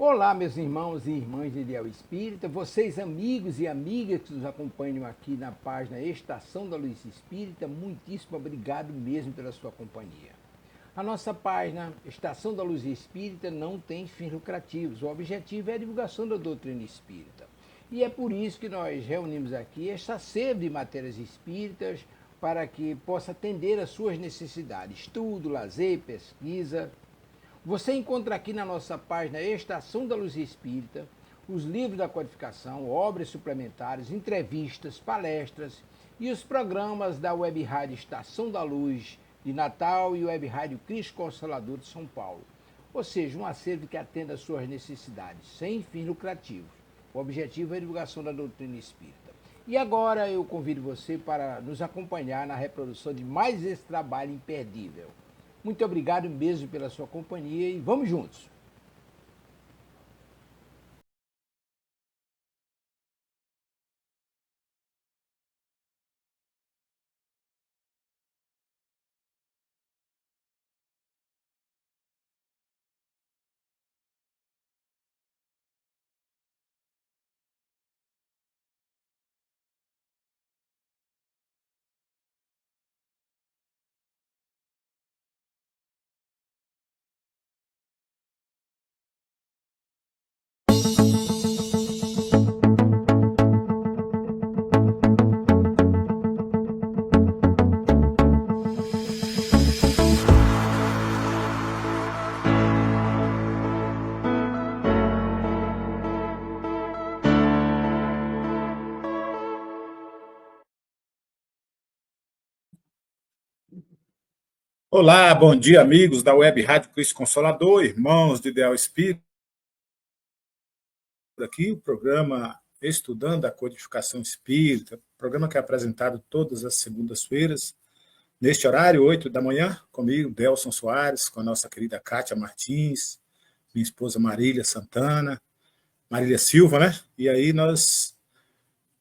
Olá, meus irmãos e irmãs de Ideal Espírita, vocês amigos e amigas que nos acompanham aqui na página Estação da Luz Espírita, muitíssimo obrigado mesmo pela sua companhia. A nossa página Estação da Luz Espírita não tem fins lucrativos, o objetivo é a divulgação da doutrina espírita. E é por isso que nós reunimos aqui esta sede de matérias espíritas para que possa atender às suas necessidades, estudo, lazer, pesquisa. Você encontra aqui na nossa página Estação da Luz Espírita os livros da codificação, obras suplementares, entrevistas, palestras e os programas da Web Rádio Estação da Luz de Natal e Web Rádio Cristo Consolador de São Paulo. Ou seja, um acervo que atenda às suas necessidades, sem fins lucrativos. O objetivo é a divulgação da doutrina espírita. E agora eu convido você para nos acompanhar na reprodução de mais esse trabalho imperdível. Muito obrigado mesmo pela sua companhia e vamos juntos! Olá, bom dia, amigos da Web Rádio Cristo Consolador, irmãos de Ideal Espírita. Aqui o programa Estudando a Codificação Espírita, programa que é apresentado todas as segundas-feiras, neste horário, 8 da manhã, comigo, Delson Soares, com a nossa querida Kátia Martins, minha esposa Marília Santana, Marília Silva, né? E aí nós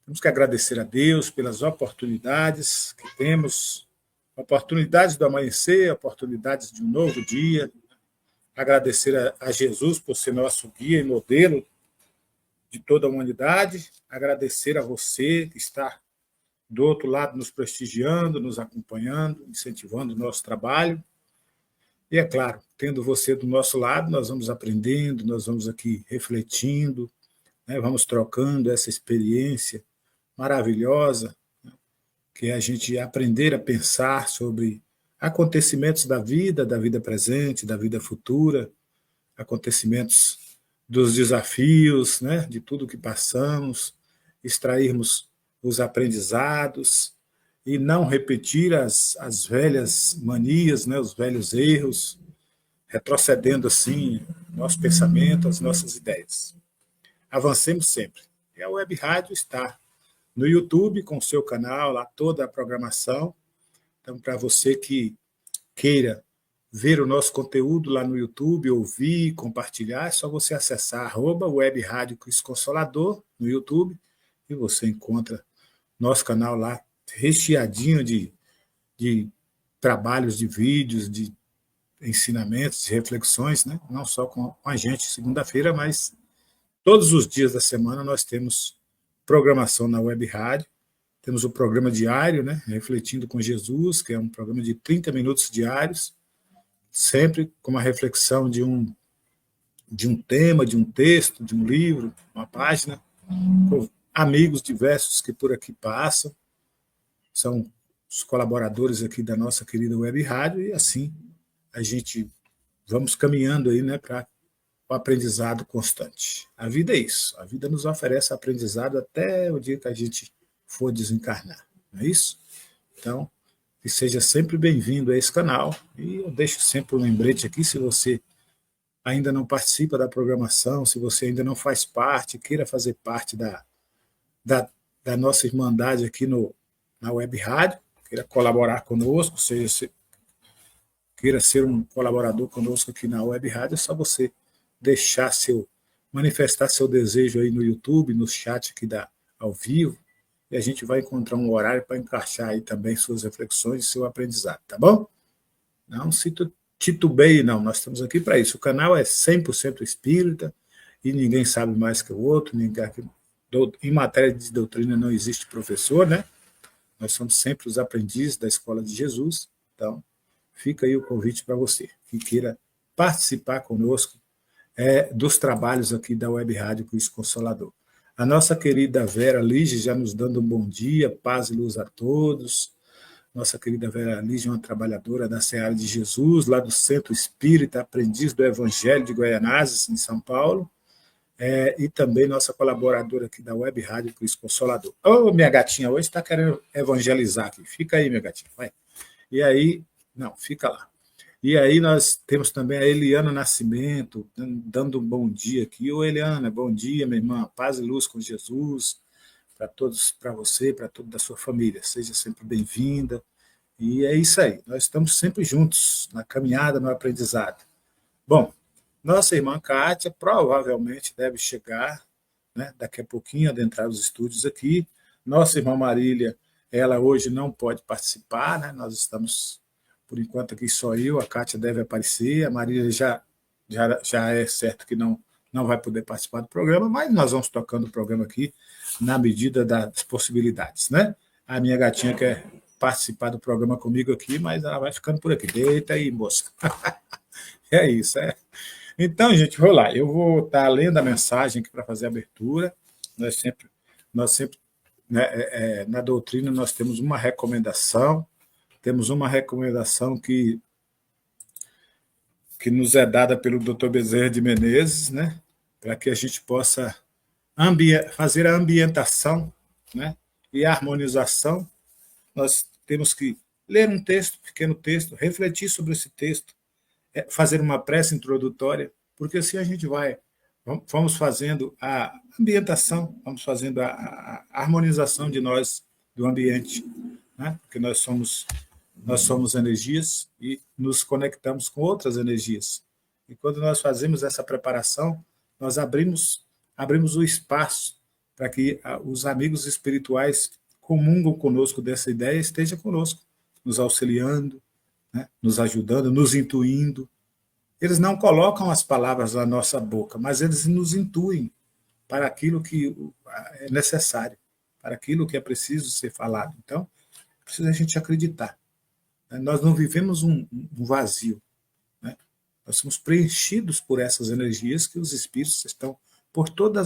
temos que agradecer a Deus pelas oportunidades que temos, oportunidades do amanhecer, oportunidades de um novo dia, agradecer a Jesus por ser nosso guia e modelo de toda a humanidade, agradecer a você que está do outro lado nos prestigiando, nos acompanhando, incentivando o nosso trabalho. E, é claro, tendo você do nosso lado, nós vamos aprendendo, nós vamos aqui refletindo, né, vamos trocando essa experiência maravilhosa, né, que é a gente aprender a pensar sobre acontecimentos da vida presente, da vida futura, acontecimentos dos desafios, né, de tudo que passamos, extrairmos os aprendizados e não repetir as velhas manias, né, os velhos erros, retrocedendo assim nosso pensamento, as nossas ideias. Avancemos sempre. E a Web Rádio está no YouTube com o seu canal, lá toda a programação. Então, para você que queira ver o nosso conteúdo lá no YouTube, ouvir, compartilhar, é só você acessar @Web Rádio Cristo Consolador no YouTube e você encontra nosso canal lá recheadinho de trabalhos, de vídeos, de ensinamentos, de reflexões, né? Não só com a gente segunda-feira, mas todos os dias da semana nós temos programação na Web Rádio. Temos o programa diário, né? Refletindo com Jesus, que é um programa de 30 minutos diários, sempre com uma reflexão de um tema, de um texto, de um livro, uma página, com amigos diversos que por aqui passam, são os colaboradores aqui da nossa querida Web Rádio, e assim a gente vamos caminhando aí, né, para o aprendizado constante. A vida é isso, a vida nos oferece aprendizado até o dia que a gente for desencarnar, não é isso? Então, que seja sempre bem-vindo a esse canal, e eu deixo sempre um lembrete aqui, se você ainda não participa da programação, se você ainda não faz parte, queira fazer parte da, da nossa irmandade aqui na Web Rádio, queira colaborar conosco, seja se queira ser um colaborador conosco aqui na Web Rádio, é só você manifestar seu desejo aí no YouTube, no chat aqui ao vivo, e a gente vai encontrar um horário para encaixar aí também suas reflexões e seu aprendizado, tá bom? Não se titubeie, não, nós estamos aqui para isso. O canal é 100% espírita, e ninguém sabe mais que o outro, em matéria de doutrina não existe professor, né? Nós somos sempre os aprendizes da Escola de Jesus, então fica aí o convite para você que queira participar conosco dos trabalhos aqui da Web Rádio Cristo Consolador. A nossa querida Vera Lige já nos dando um bom dia, paz e luz a todos. Nossa querida Vera Lige é uma trabalhadora da Seara de Jesus, lá do Centro Espírita, aprendiz do Evangelho de Goianazes, em São Paulo, e também nossa colaboradora aqui da Web Rádio Cristo Consolador. Ô, minha gatinha, hoje está querendo evangelizar aqui. Fica aí, minha gatinha, vai. E aí, não, fica lá. E aí nós temos também a Eliana Nascimento, dando um bom dia aqui. Ô, Eliana, bom dia, minha irmã. Paz e luz com Jesus para todos, para você, para toda a sua família. Seja sempre bem-vinda. E é isso aí. Nós estamos sempre juntos na caminhada, no aprendizado. Bom, nossa irmã Kátia provavelmente deve chegar, né, daqui a pouquinho, adentrar os estúdios aqui. Nossa irmã Marília, ela hoje não pode participar, né? Nós estamos, por enquanto, aqui só eu, a Kátia deve aparecer, a Marília já é certo que não vai poder participar do programa, mas nós vamos tocando o programa aqui na medida das possibilidades, né? A minha gatinha quer participar do programa comigo aqui, mas ela vai ficando por aqui. Deita aí, moça. É isso, é. Então, gente, vou lá. Eu vou estar lendo a mensagem aqui para fazer a abertura. Nós sempre né, na doutrina, nós temos uma recomendação que nos é dada pelo Dr. Bezerra de Menezes, né, para que a gente possa fazer a ambientação, né, e a harmonização. Nós temos que ler um texto, pequeno texto, refletir sobre esse texto, fazer uma prece introdutória, porque assim a gente vamos fazendo a ambientação, vamos fazendo a harmonização de nós, do ambiente, né? Porque nós somos energias e nos conectamos com outras energias. E quando nós fazemos essa preparação, nós abrimos o espaço para que os amigos espirituais comungam conosco dessa ideia, esteja conosco, nos auxiliando, né, nos ajudando, nos intuindo. Eles não colocam as palavras na nossa boca, mas eles nos intuem para aquilo que é necessário, para aquilo que é preciso ser falado. Então, precisa a gente acreditar. Nós não vivemos um vazio. Né? Nós somos preenchidos por essas energias que os espíritos estão por toda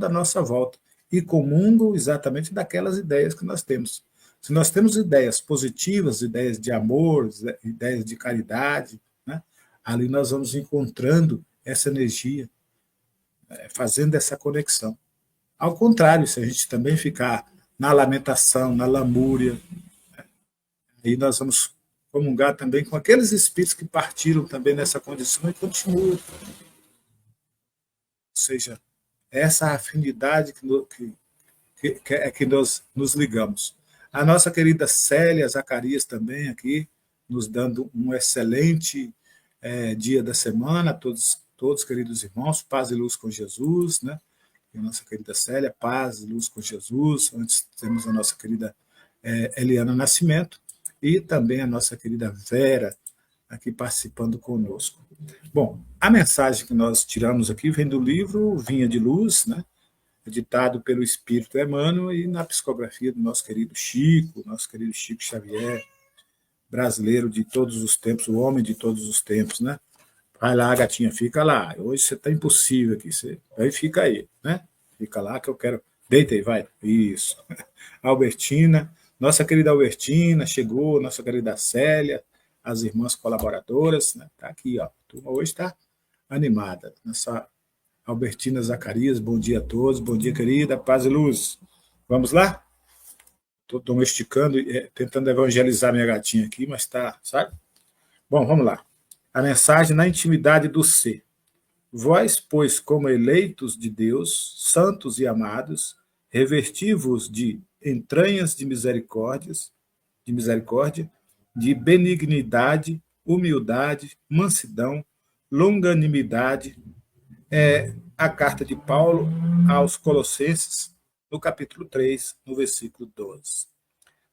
a nossa volta e comungam exatamente daquelas ideias que nós temos. Se nós temos ideias positivas, ideias de amor, ideias de caridade, né? Ali nós vamos encontrando essa energia, fazendo essa conexão. Ao contrário, se a gente também ficar na lamentação, na lamúria, né? Aí nós vamos comungar também com aqueles espíritos que partiram também nessa condição e continuam. Ou seja, essa afinidade que nós nos ligamos. A nossa querida Célia Zacarias também aqui, nos dando um excelente dia da semana, todos queridos irmãos, paz e luz com Jesus, né? E a nossa querida Célia, paz e luz com Jesus. Antes temos a nossa querida Eliana Nascimento e também a nossa querida Vera aqui participando conosco. Bom, a mensagem que nós tiramos aqui vem do livro Vinha de Luz, né? Editado pelo Espírito Emmanuel e na psicografia do nosso querido Chico Xavier, brasileiro de todos os tempos, o homem de todos os tempos, né? Vai lá, gatinha, fica lá. Hoje você está impossível aqui. Aí fica aí, né? Fica lá que eu quero. Deita aí, vai. Isso. Albertina, nossa querida Albertina, chegou, nossa querida Célia, as irmãs colaboradoras, né? Tá aqui, ó. A turma hoje está animada. Nossa Albertina Zacarias, bom dia a todos, bom dia, querida, paz e luz. Vamos lá? Estou domesticando, tentando evangelizar minha gatinha aqui, mas está, sabe? Bom, vamos lá. A mensagem na intimidade do ser. Vós, pois, como eleitos de Deus, santos e amados, revesti-vos de entranhas de misericórdia, de benignidade, humildade, mansidão, longanimidade. A carta de Paulo aos Colossenses, no capítulo 3, no versículo 12.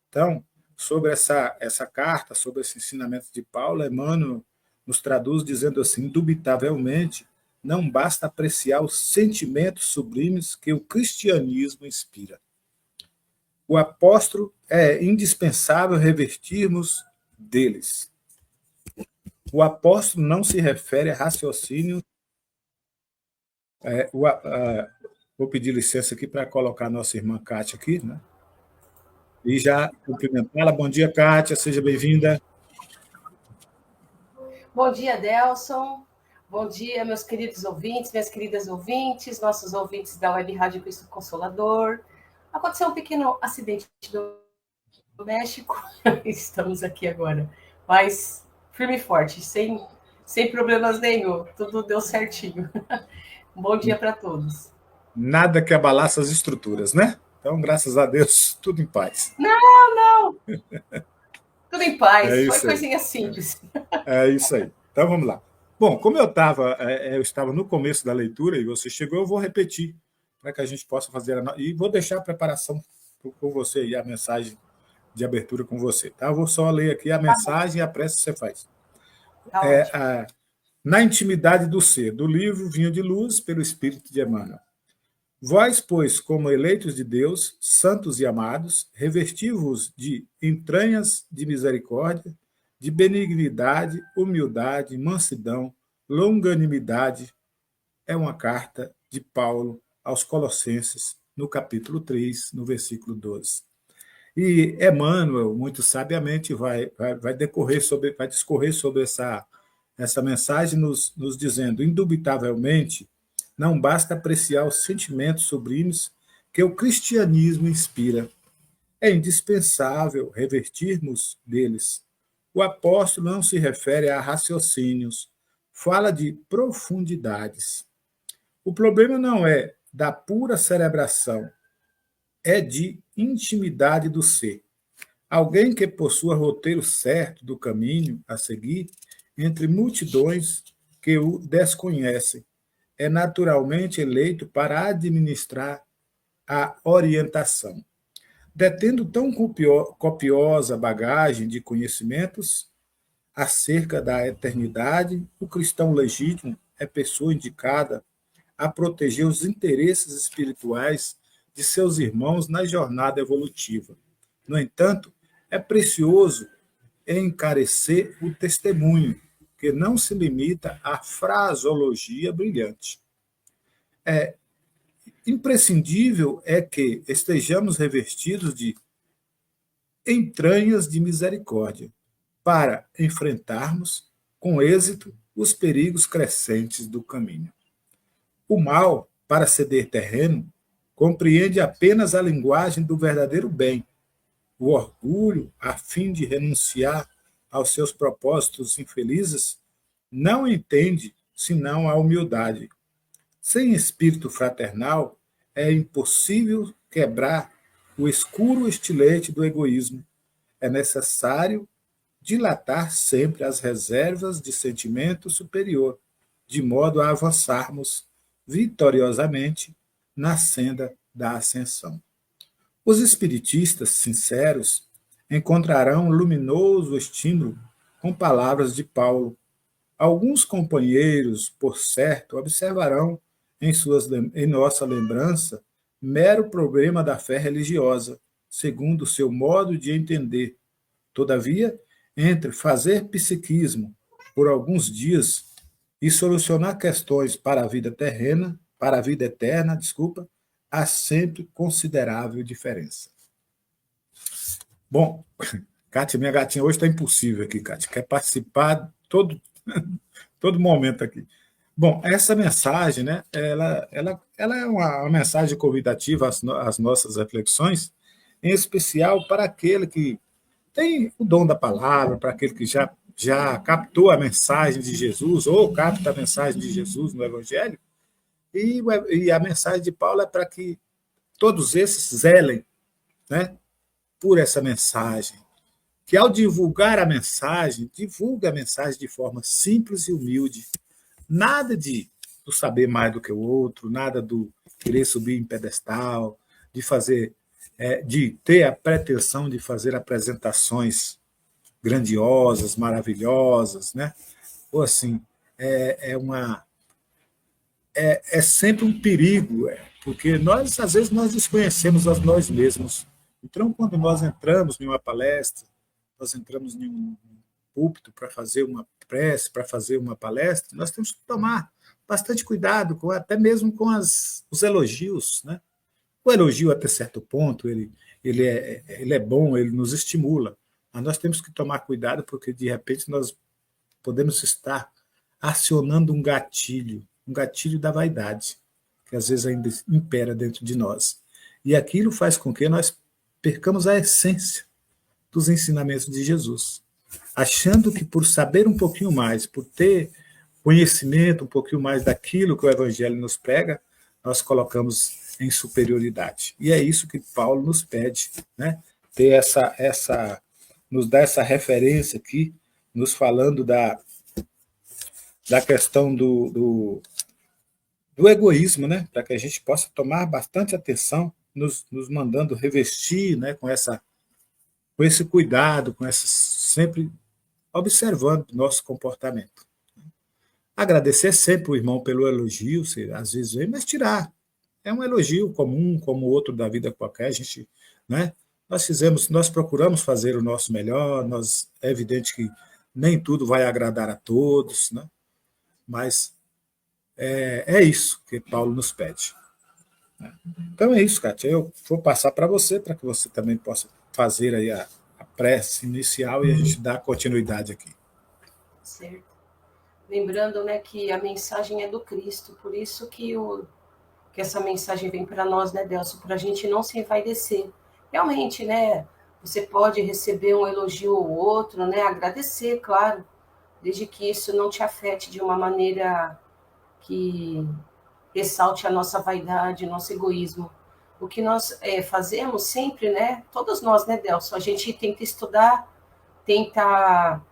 Então, sobre essa carta, sobre esse ensinamento de Paulo, Emmanuel nos traduz dizendo assim: indubitavelmente, não basta apreciar os sentimentos sublimes que o cristianismo inspira. O apóstolo é indispensável revestirmos deles. O apóstolo não se refere a raciocínio. Vou pedir licença aqui para colocar a nossa irmã Kátia aqui, né? E já cumprimentá-la. Bom dia, Kátia, seja bem-vinda. Bom dia, Delson. Bom dia, meus queridos ouvintes, minhas queridas ouvintes, nossos ouvintes da Web Rádio Cristo Consolador. Aconteceu um pequeno acidente doméstico, estamos aqui agora, mas firme e forte, sem problemas nenhum, tudo deu certinho. Bom dia para todos. Nada que abalasse as estruturas, né? Então, graças a Deus, tudo em paz. Não! Tudo em paz, foi coisinha simples. É isso aí. Então, vamos lá. Bom, como eu estava no começo da leitura e você chegou, eu vou repetir para que a gente possa fazer e vou deixar a preparação com você e a mensagem de abertura com você. Tá? Eu vou só ler aqui a mensagem e a prece que você faz. Na intimidade do ser, do livro Vinho de Luz, pelo Espírito de Emmanuel. Vós, pois, como eleitos de Deus, santos e amados, revesti-vos de entranhas de misericórdia, de benignidade, humildade, mansidão, longanimidade. É uma carta de Paulo aos Colossenses, no capítulo 3, no versículo 12. E Emmanuel, muito sabiamente, vai discorrer sobre essa mensagem, nos dizendo, indubitavelmente, não basta apreciar os sentimentos sublimes que o cristianismo inspira. É indispensável revestirmos deles. O apóstolo não se refere a raciocínios, fala de profundidades. O problema não é da pura cerebração, é de intimidade do ser. Alguém que possua roteiro certo do caminho a seguir entre multidões que o desconhecem, é naturalmente eleito para administrar a orientação. Detendo tão copiosa bagagem de conhecimentos acerca da eternidade, o cristão legítimo é pessoa indicada a proteger os interesses espirituais de seus irmãos na jornada evolutiva. No entanto, é precioso encarecer o testemunho, que não se limita à fraseologia brilhante. Imprescindível é que estejamos revestidos de entranhas de misericórdia, para enfrentarmos com êxito os perigos crescentes do caminho. O mal, para ceder terreno, compreende apenas a linguagem do verdadeiro bem. O orgulho, a fim de renunciar aos seus propósitos infelizes, não entende senão a humildade. Sem espírito fraternal, é impossível quebrar o escuro estilete do egoísmo. É necessário dilatar sempre as reservas de sentimento superior, de modo a avançarmos vitoriosamente na senda da ascensão. Os espiritistas sinceros encontrarão luminoso estímulo com palavras de Paulo. Alguns companheiros, por certo, observarão em nossa lembrança mero problema da fé religiosa, segundo o seu modo de entender. Todavia, entre fazer psiquismo por alguns dias e solucionar questões para a vida terrena, para a vida eterna, há sempre considerável diferença. Bom, Kátia, minha gatinha hoje está impossível aqui, Kátia. Quer participar todo momento aqui. Bom, essa mensagem, né, ela é uma mensagem convidativa às nossas reflexões, em especial para aquele que tem o dom da palavra, para aquele que já captou a mensagem de Jesus, ou capta a mensagem de Jesus no Evangelho, e a mensagem de Paulo é para que todos esses zelem, né, por essa mensagem, que ao divulgar a mensagem, divulga a mensagem de forma simples e humilde. Nada do saber mais do que o outro, nada do querer subir em pedestal, de ter a pretensão de fazer apresentações grandiosas, maravilhosas, né? Ou assim, é sempre um perigo, porque nós, às vezes, nós desconhecemos a nós mesmos. Então, quando nós entramos em uma palestra, nós entramos em um púlpito para fazer uma prece, para fazer uma palestra, nós temos que tomar bastante cuidado, até mesmo com os elogios, né? O elogio, até certo ponto, ele é bom, ele nos estimula, mas nós temos que tomar cuidado, porque, de repente, nós podemos estar acionando um gatilho da vaidade, que às vezes ainda impera dentro de nós. E aquilo faz com que nós percamos a essência dos ensinamentos de Jesus, achando que por saber um pouquinho mais, por ter conhecimento um pouquinho mais daquilo que o Evangelho nos prega, nós colocamos em superioridade. E é isso que Paulo nos pede, né? Ter nos dá essa referência aqui, nos falando da questão do egoísmo, né? Para que a gente possa tomar bastante atenção, nos mandando revestir, né? Com esse cuidado, sempre observando nosso comportamento. Agradecer sempre o irmão pelo elogio, às vezes vem, mas tirar. É um elogio comum, como outro da vida qualquer, a gente, né? Nós procuramos fazer o nosso melhor, é evidente que nem tudo vai agradar a todos, né? Mas é isso que Paulo nos pede. Então é isso, Kátia. Eu vou passar para você, para que você também possa fazer aí a prece inicial e a gente dar continuidade aqui. Certo. Lembrando, né, que a mensagem é do Cristo, por isso que essa mensagem vem para nós, né, Delcio, para a gente não se envaidecer. Realmente, né, você pode receber um elogio ou outro, né, agradecer, claro, desde que isso não te afete de uma maneira que ressalte a nossa vaidade, nosso egoísmo. O que nós fazemos sempre, né, todos nós, né, Delcio, a gente tenta estudar, tenta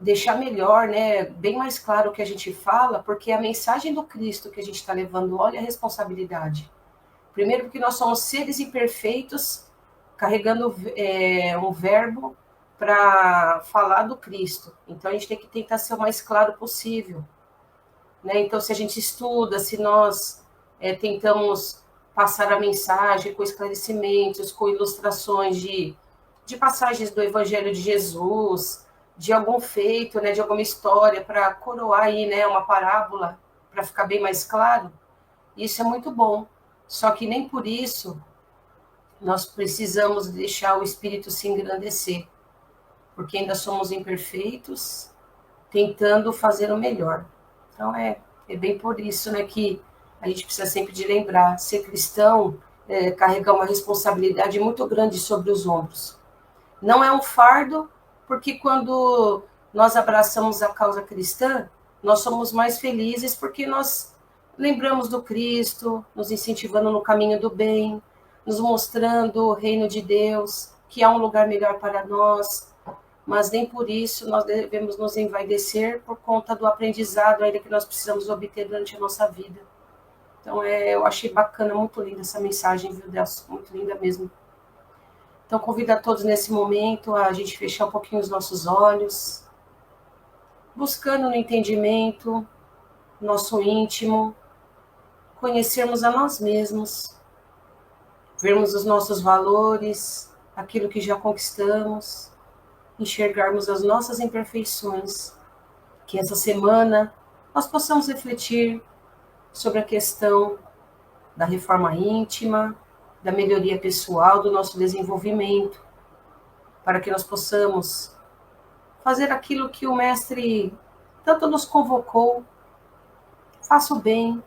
deixar melhor, né, bem mais claro o que a gente fala, porque a mensagem do Cristo que a gente está levando, olha a responsabilidade. Primeiro, porque nós somos seres imperfeitos, carregando um verbo para falar do Cristo. Então, a gente tem que tentar ser o mais claro possível. Né? Então, se a gente estuda, se nós tentamos passar a mensagem com esclarecimentos, com ilustrações de passagens do Evangelho de Jesus, de algum feito, né, de alguma história, para coroar aí, né, uma parábola, para ficar bem mais claro, isso é muito bom. Só que nem por isso nós precisamos deixar o Espírito se engrandecer, porque ainda somos imperfeitos, tentando fazer o melhor. Então, é bem por isso, né, que a gente precisa sempre de lembrar, ser cristão carregar uma responsabilidade muito grande sobre os ombros. Não é um fardo, porque quando nós abraçamos a causa cristã, nós somos mais felizes porque nós lembramos do Cristo, nos incentivando no caminho do bem, nos mostrando o reino de Deus, que há um lugar melhor para nós, mas nem por isso nós devemos nos envaidecer por conta do aprendizado ainda que nós precisamos obter durante a nossa vida. Então, eu achei bacana, muito linda essa mensagem, viu, Delcio? Muito linda mesmo. Então, convido a todos nesse momento a gente fechar um pouquinho os nossos olhos, buscando no entendimento, nosso íntimo, conhecermos a nós mesmos, vermos os nossos valores, aquilo que já conquistamos, enxergarmos as nossas imperfeições, que essa semana nós possamos refletir sobre a questão da reforma íntima, da melhoria pessoal, do nosso desenvolvimento, para que nós possamos fazer aquilo que o Mestre tanto nos convocou. Faça o bem,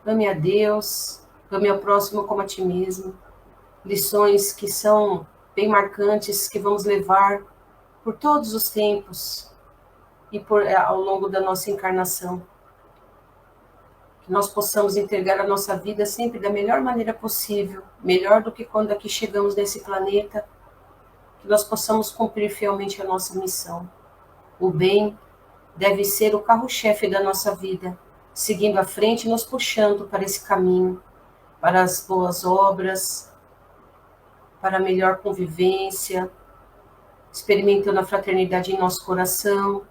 ame a Deus, ame ao próximo como a ti mesmo. Lições que são bem marcantes, que vamos levar por todos os tempos e ao longo da nossa encarnação. Que nós possamos entregar a nossa vida sempre da melhor maneira possível, melhor do que quando aqui chegamos nesse planeta, que nós possamos cumprir fielmente a nossa missão. O bem deve ser o carro-chefe da nossa vida, seguindo à frente e nos puxando para esse caminho, para as boas obras, para a melhor convivência, experimentando a fraternidade em nosso coração,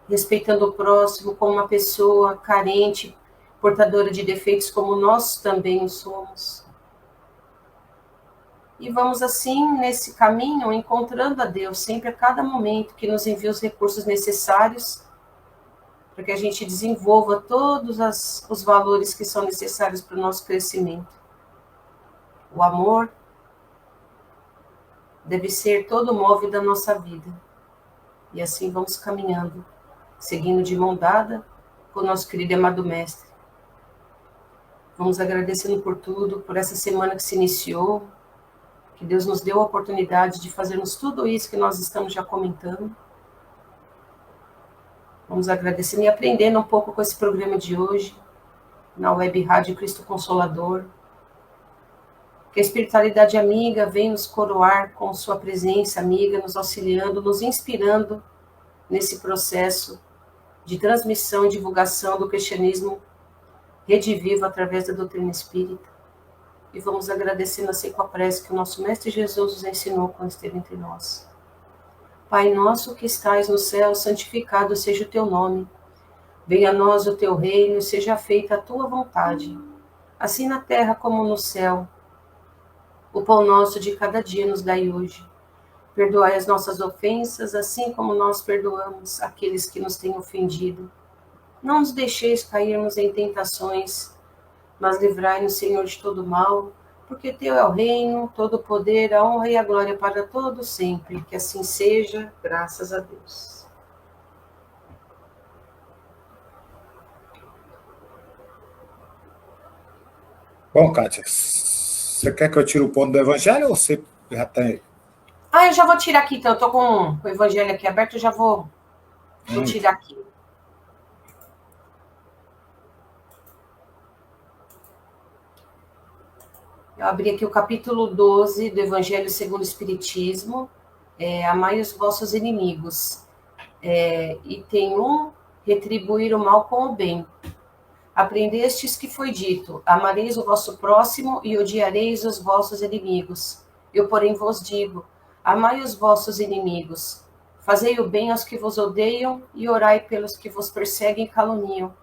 respeitando o próximo como uma pessoa carente, portadora de defeitos como nós também o somos. E vamos assim, nesse caminho, encontrando a Deus sempre a cada momento que nos envia os recursos necessários para que a gente desenvolva todos os valores que são necessários para o nosso crescimento. O amor deve ser todo o móvel da nossa vida. E assim vamos caminhando, seguindo de mão dada com o nosso querido e amado Mestre. Vamos agradecendo por tudo, por essa semana que se iniciou, que Deus nos deu a oportunidade de fazermos tudo isso que nós estamos já comentando. Vamos agradecendo e aprendendo um pouco com esse programa de hoje, na Web Rádio Cristo Consolador. Que a espiritualidade amiga vem nos coroar com sua presença amiga, nos auxiliando, nos inspirando nesse processo de transmissão e divulgação do cristianismo redivivo através da doutrina espírita. E vamos agradecendo assim com a prece que o nosso Mestre Jesus nos ensinou quando esteve entre nós. Pai nosso que estais no céu, santificado seja o teu nome. Venha a nós o teu reino, seja feita a tua vontade, assim na terra como no céu. O pão nosso de cada dia nos dai hoje. Perdoai as nossas ofensas, assim como nós perdoamos aqueles que nos têm ofendido. Não nos deixeis cairmos em tentações, mas livrai-nos, Senhor, de todo mal, porque teu é o reino, todo o poder, a honra e a glória para todos sempre. Que assim seja, graças a Deus. Bom, Kátia, você quer que eu tire o ponto do Evangelho ou você já tem? Eu já vou tirar aqui, então. Eu estou com o Evangelho aqui aberto, eu já vou tirar aqui. Eu abri aqui o capítulo 12 do Evangelho segundo o Espiritismo. Amai os vossos inimigos. Item 1, retribuir o mal com o bem. Aprendestes que foi dito, amareis o vosso próximo e odiareis os vossos inimigos. Eu, porém, vos digo, amai os vossos inimigos. Fazei o bem aos que vos odeiam e orai pelos que vos perseguem e caluniam,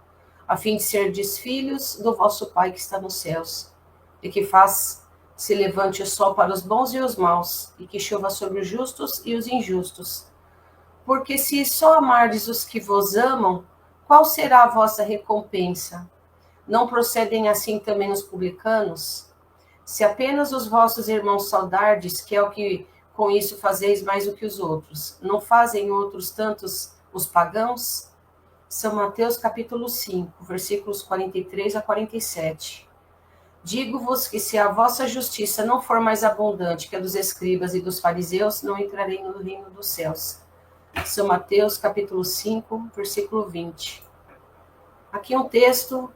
a fim de serdes filhos do vosso Pai que está nos céus, e que faz se levante o sol para os bons e os maus, e que chova sobre os justos e os injustos. Porque se só amardes os que vos amam, qual será a vossa recompensa? Não procedem assim também os publicanos? Se apenas os vossos irmãos saudardes, que é o que com isso fazeis mais do que os outros, não fazem outros tantos os pagãos? São Mateus capítulo 5, versículos 43 a 47. Digo-vos que se a vossa justiça não for mais abundante que a dos escribas e dos fariseus, não entrarei no reino dos céus. São Mateus, capítulo 5, versículo 20. Aqui um texto,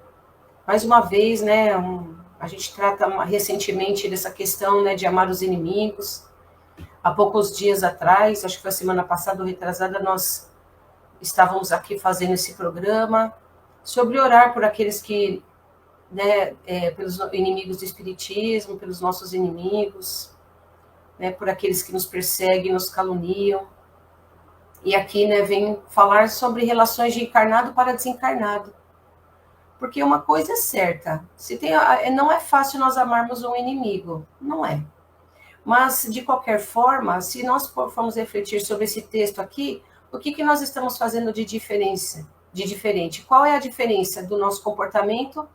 mais uma vez, né, a gente trata recentemente dessa questão, né, de amar os inimigos. Há poucos dias atrás, acho que foi a semana passada ou retrasada, nós estávamos aqui fazendo esse programa sobre orar por aqueles que, né, pelos inimigos do Espiritismo, pelos nossos inimigos, né, por aqueles que nos perseguem, nos caluniam. E aqui, né, vem falar sobre relações de encarnado para desencarnado. Porque uma coisa é certa, não é fácil nós amarmos um inimigo, não é. Mas, de qualquer forma, se nós formos refletir sobre esse texto aqui, o que nós estamos fazendo de diferente? Qual é a diferença do nosso comportamento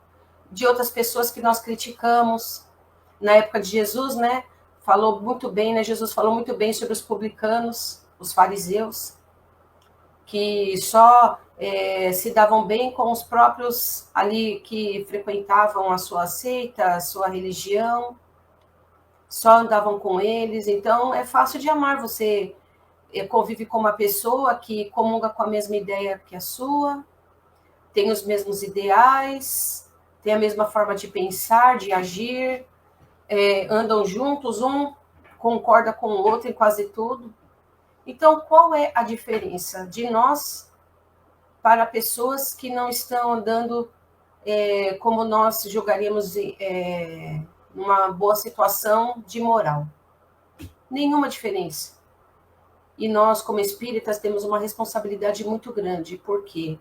de outras pessoas que nós criticamos? Na época de Jesus, né, falou muito bem, né, Jesus falou muito bem sobre os publicanos, os fariseus, que só se davam bem com os próprios ali que frequentavam a sua seita, a sua religião, só andavam com eles. Então é fácil de amar. Você convive com uma pessoa que comunga com a mesma ideia que a sua, tem os mesmos ideais, tem a mesma forma de pensar, de agir, andam juntos, um concorda com o outro em quase tudo. Então, qual é a diferença de nós para pessoas que não estão andando como nós julgaríamos numa boa situação de moral? Nenhuma diferença. E nós, como espíritas, temos uma responsabilidade muito grande, porque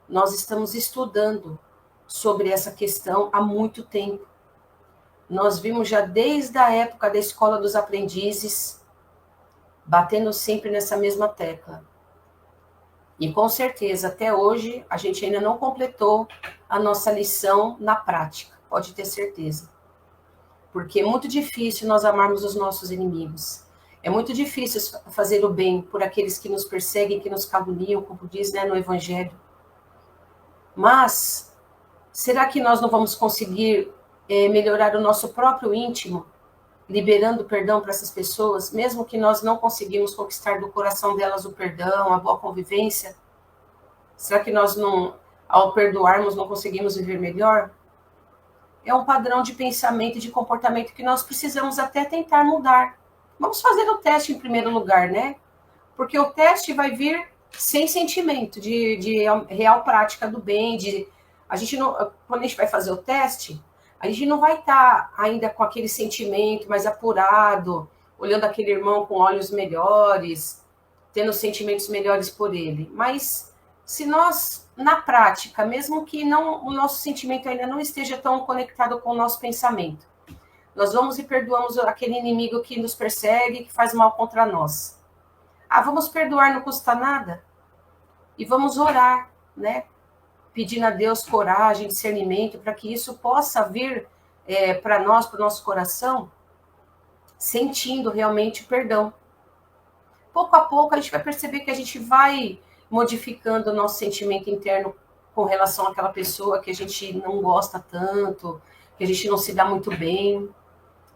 nós estamos estudando sobre essa questão há muito tempo. Nós vimos já desde a época da Escola dos Aprendizes, batendo sempre nessa mesma tecla. E com certeza, até hoje, a gente ainda não completou a nossa lição na prática, pode ter certeza. Porque é muito difícil nós amarmos os nossos inimigos. É muito difícil fazer o bem por aqueles que nos perseguem, que nos caluniam, como diz, né, no Evangelho. Mas, será que nós não vamos conseguir melhorar o nosso próprio íntimo, liberando perdão para essas pessoas, mesmo que nós não conseguimos conquistar do coração delas o perdão, a boa convivência? Será que nós não, ao perdoarmos, não conseguimos viver melhor? É um padrão de pensamento e de comportamento que nós precisamos até tentar mudar. Vamos fazer o teste em primeiro lugar, né? Porque o teste vai vir sem sentimento de real prática do bem, a gente não, quando a gente vai fazer o teste, a gente não vai estar ainda com aquele sentimento mais apurado, olhando aquele irmão com olhos melhores, tendo sentimentos melhores por ele. Mas se nós, na prática, mesmo que não, o nosso sentimento ainda não esteja tão conectado com o nosso pensamento, nós vamos e perdoamos aquele inimigo que nos persegue, que faz mal contra nós. Vamos perdoar, não custa nada. E vamos orar, né? Pedindo a Deus coragem, discernimento, para que isso possa vir para nós, para o nosso coração, sentindo realmente o perdão. Pouco a pouco a gente vai perceber que a gente vai modificando o nosso sentimento interno com relação àquela pessoa que a gente não gosta tanto, que a gente não se dá muito bem.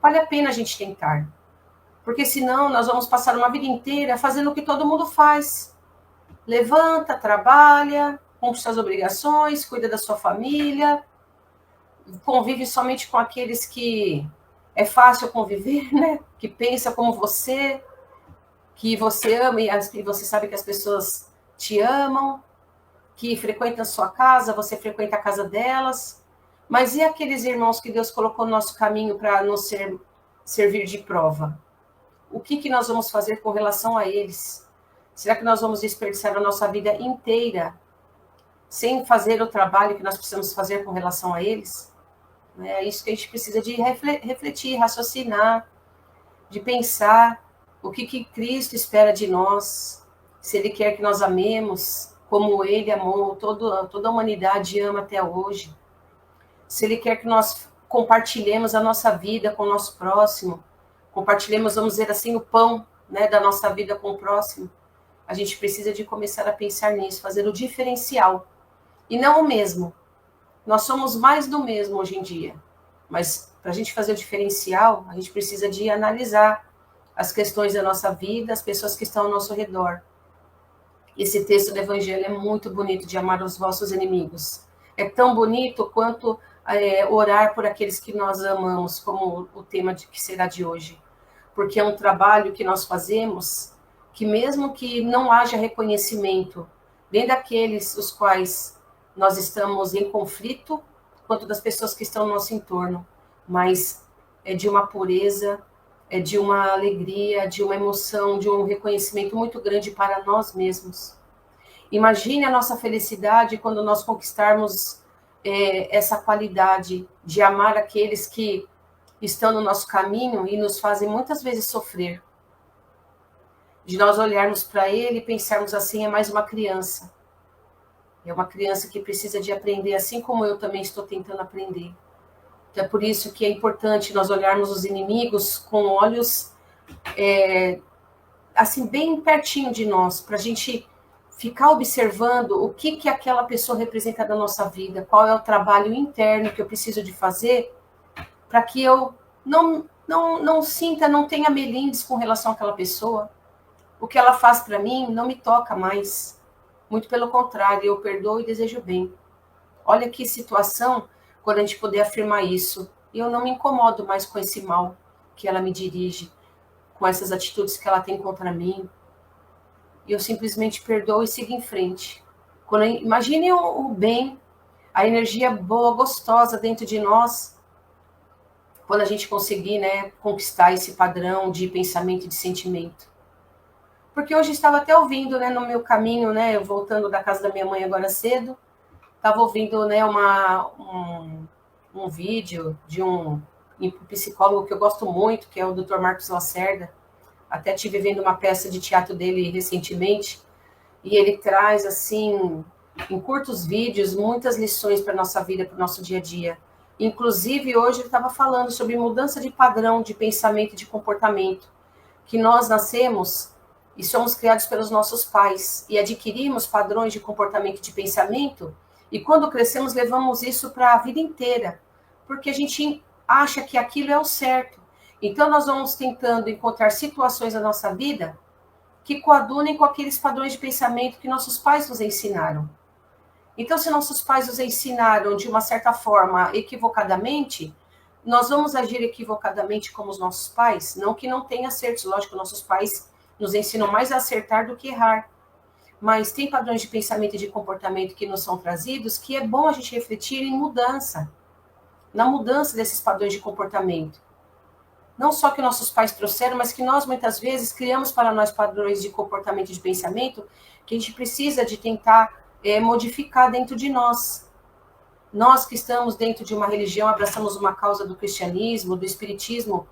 Vale a pena a gente tentar. Porque senão nós vamos passar uma vida inteira fazendo o que todo mundo faz. Levanta, trabalha, cumpre suas obrigações, cuida da sua família, convive somente com aqueles que é fácil conviver, né? Que pensa como você, que você ama e você sabe que as pessoas te amam, que frequentam a sua casa, você frequenta a casa delas. Mas e aqueles irmãos que Deus colocou no nosso caminho para nos servir de prova? O que nós vamos fazer com relação a eles? Será que nós vamos desperdiçar a nossa vida inteira sem fazer o trabalho que nós precisamos fazer com relação a eles? É isso que a gente precisa de refletir, raciocinar, de pensar o que Cristo espera de nós, se Ele quer que nós amemos como Ele amou, toda a humanidade ama até hoje, se Ele quer que nós compartilhemos a nossa vida com o nosso próximo, compartilhemos, vamos dizer assim, o pão, né, da nossa vida com o próximo. A gente precisa de começar a pensar nisso, fazer o diferencial, e não o mesmo. Nós somos mais do mesmo hoje em dia, mas para a gente fazer o diferencial, a gente precisa de analisar as questões da nossa vida, as pessoas que estão ao nosso redor. Esse texto do Evangelho é muito bonito, de amar os vossos inimigos. É tão bonito quanto orar por aqueles que nós amamos, como o tema que será de hoje. Porque é um trabalho que nós fazemos que mesmo que não haja reconhecimento, nem daqueles os quais nós estamos em conflito, quanto das pessoas que estão no nosso entorno, mas é de uma pureza, é de uma alegria, de uma emoção, de um reconhecimento muito grande para nós mesmos. Imagine a nossa felicidade quando nós conquistarmos essa qualidade de amar aqueles que estão no nosso caminho e nos fazem muitas vezes sofrer. De nós olharmos para ele e pensarmos assim, é mais uma criança. É uma criança que precisa de aprender, assim como eu também estou tentando aprender. Então é por isso que é importante nós olharmos os inimigos com olhos assim, bem pertinho de nós, para a gente ficar observando o que aquela pessoa representa na nossa vida, qual é o trabalho interno que eu preciso de fazer para que eu não sinta, não tenha melindres com relação àquela pessoa. O que ela faz para mim não me toca mais. Muito pelo contrário, eu perdoo e desejo bem. Olha que situação quando a gente poder afirmar isso. Eu não me incomodo mais com esse mal que ela me dirige, com essas atitudes que ela tem contra mim. E eu simplesmente perdoo e sigo em frente. Imagine o bem, a energia boa, gostosa dentro de nós, quando a gente conseguir, né, conquistar esse padrão de pensamento e de sentimento. Porque hoje estava até ouvindo, né, no meu caminho, né, eu voltando da casa da minha mãe agora cedo, estava ouvindo, né, um vídeo de um psicólogo que eu gosto muito, que é o Dr. Marcos Lacerda. Até estive vendo uma peça de teatro dele recentemente, e ele traz, assim, em curtos vídeos, muitas lições para a nossa vida, para o nosso dia a dia. Inclusive, hoje ele estava falando sobre mudança de padrão de pensamento e de comportamento, que nós nascemos e somos criados pelos nossos pais, e adquirimos padrões de comportamento e de pensamento, e quando crescemos levamos isso para a vida inteira, porque a gente acha que aquilo é o certo. Então nós vamos tentando encontrar situações na nossa vida que coadunem com aqueles padrões de pensamento que nossos pais nos ensinaram. Então, se nossos pais nos ensinaram de uma certa forma equivocadamente, nós vamos agir equivocadamente como os nossos pais? Não que não tenha acertos, lógico, nossos pais nos ensinam mais a acertar do que errar. Mas tem padrões de pensamento e de comportamento que nos são trazidos que é bom a gente refletir em mudança, na mudança desses padrões de comportamento. Não só que nossos pais trouxeram, mas que nós muitas vezes criamos para nós padrões de comportamento e de pensamento que a gente precisa de tentar modificar dentro de nós. Nós que estamos dentro de uma religião, abraçamos uma causa do cristianismo, do espiritismo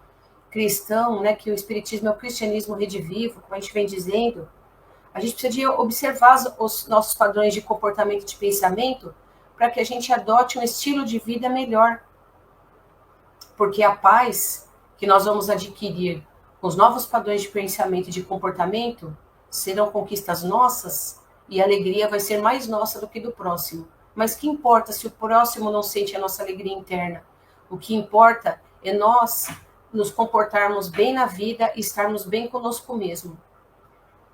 cristão, né, que o espiritismo é o cristianismo redivivo, como a gente vem dizendo, a gente precisa de observar os nossos padrões de comportamento e de pensamento para que a gente adote um estilo de vida melhor. Porque a paz que nós vamos adquirir com os novos padrões de pensamento e de comportamento serão conquistas nossas e a alegria vai ser mais nossa do que do próximo. Mas que importa se o próximo não sente a nossa alegria interna? O que importa é nós nos comportarmos bem na vida e estarmos bem conosco mesmo.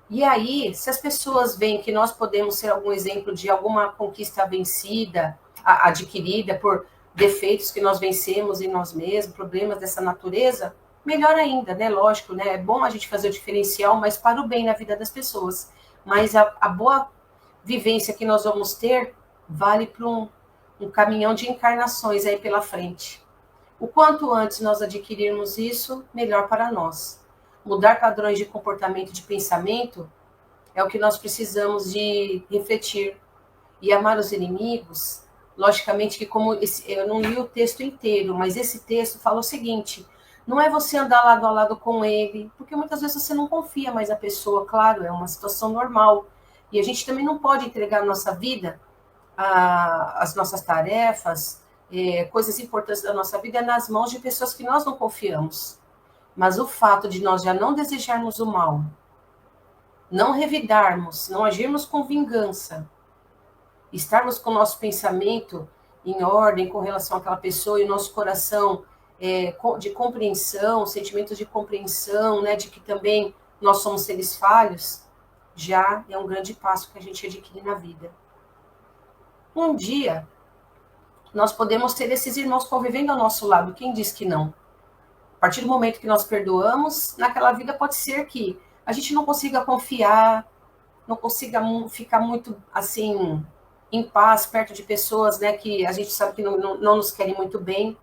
E aí, se as pessoas veem que nós podemos ser algum exemplo de alguma conquista vencida, adquirida por defeitos que nós vencemos em nós mesmos, problemas dessa natureza, melhor ainda, né? Lógico, né? É bom a gente fazer o diferencial, mas para o bem na vida das pessoas. Mas a boa vivência que nós vamos ter vale para um caminhão de encarnações aí pela frente. O quanto antes nós adquirirmos isso, melhor para nós. Mudar padrões de comportamento e de pensamento é o que nós precisamos de refletir. E amar os inimigos, logicamente que como eu não li o texto inteiro, mas esse texto fala o seguinte: não é você andar lado a lado com ele, porque muitas vezes você não confia mais na pessoa, claro, é uma situação normal. E a gente também não pode entregar a nossa vida, as nossas tarefas, coisas importantes da nossa vida nas mãos de pessoas que nós não confiamos. Mas o fato de nós já não desejarmos o mal, não revidarmos, não agirmos com vingança, estarmos com o nosso pensamento em ordem com relação àquela pessoa e o nosso coração de compreensão, sentimentos de compreensão, né, de que também nós somos seres falhos, já é um grande passo que a gente adquire na vida. Um dia, nós podemos ter esses irmãos convivendo ao nosso lado, quem diz que não? A partir do momento que nós perdoamos, naquela vida pode ser que a gente não consiga confiar, não consiga ficar muito, assim, em paz, perto de pessoas, né, que a gente sabe que não nos querem muito bem,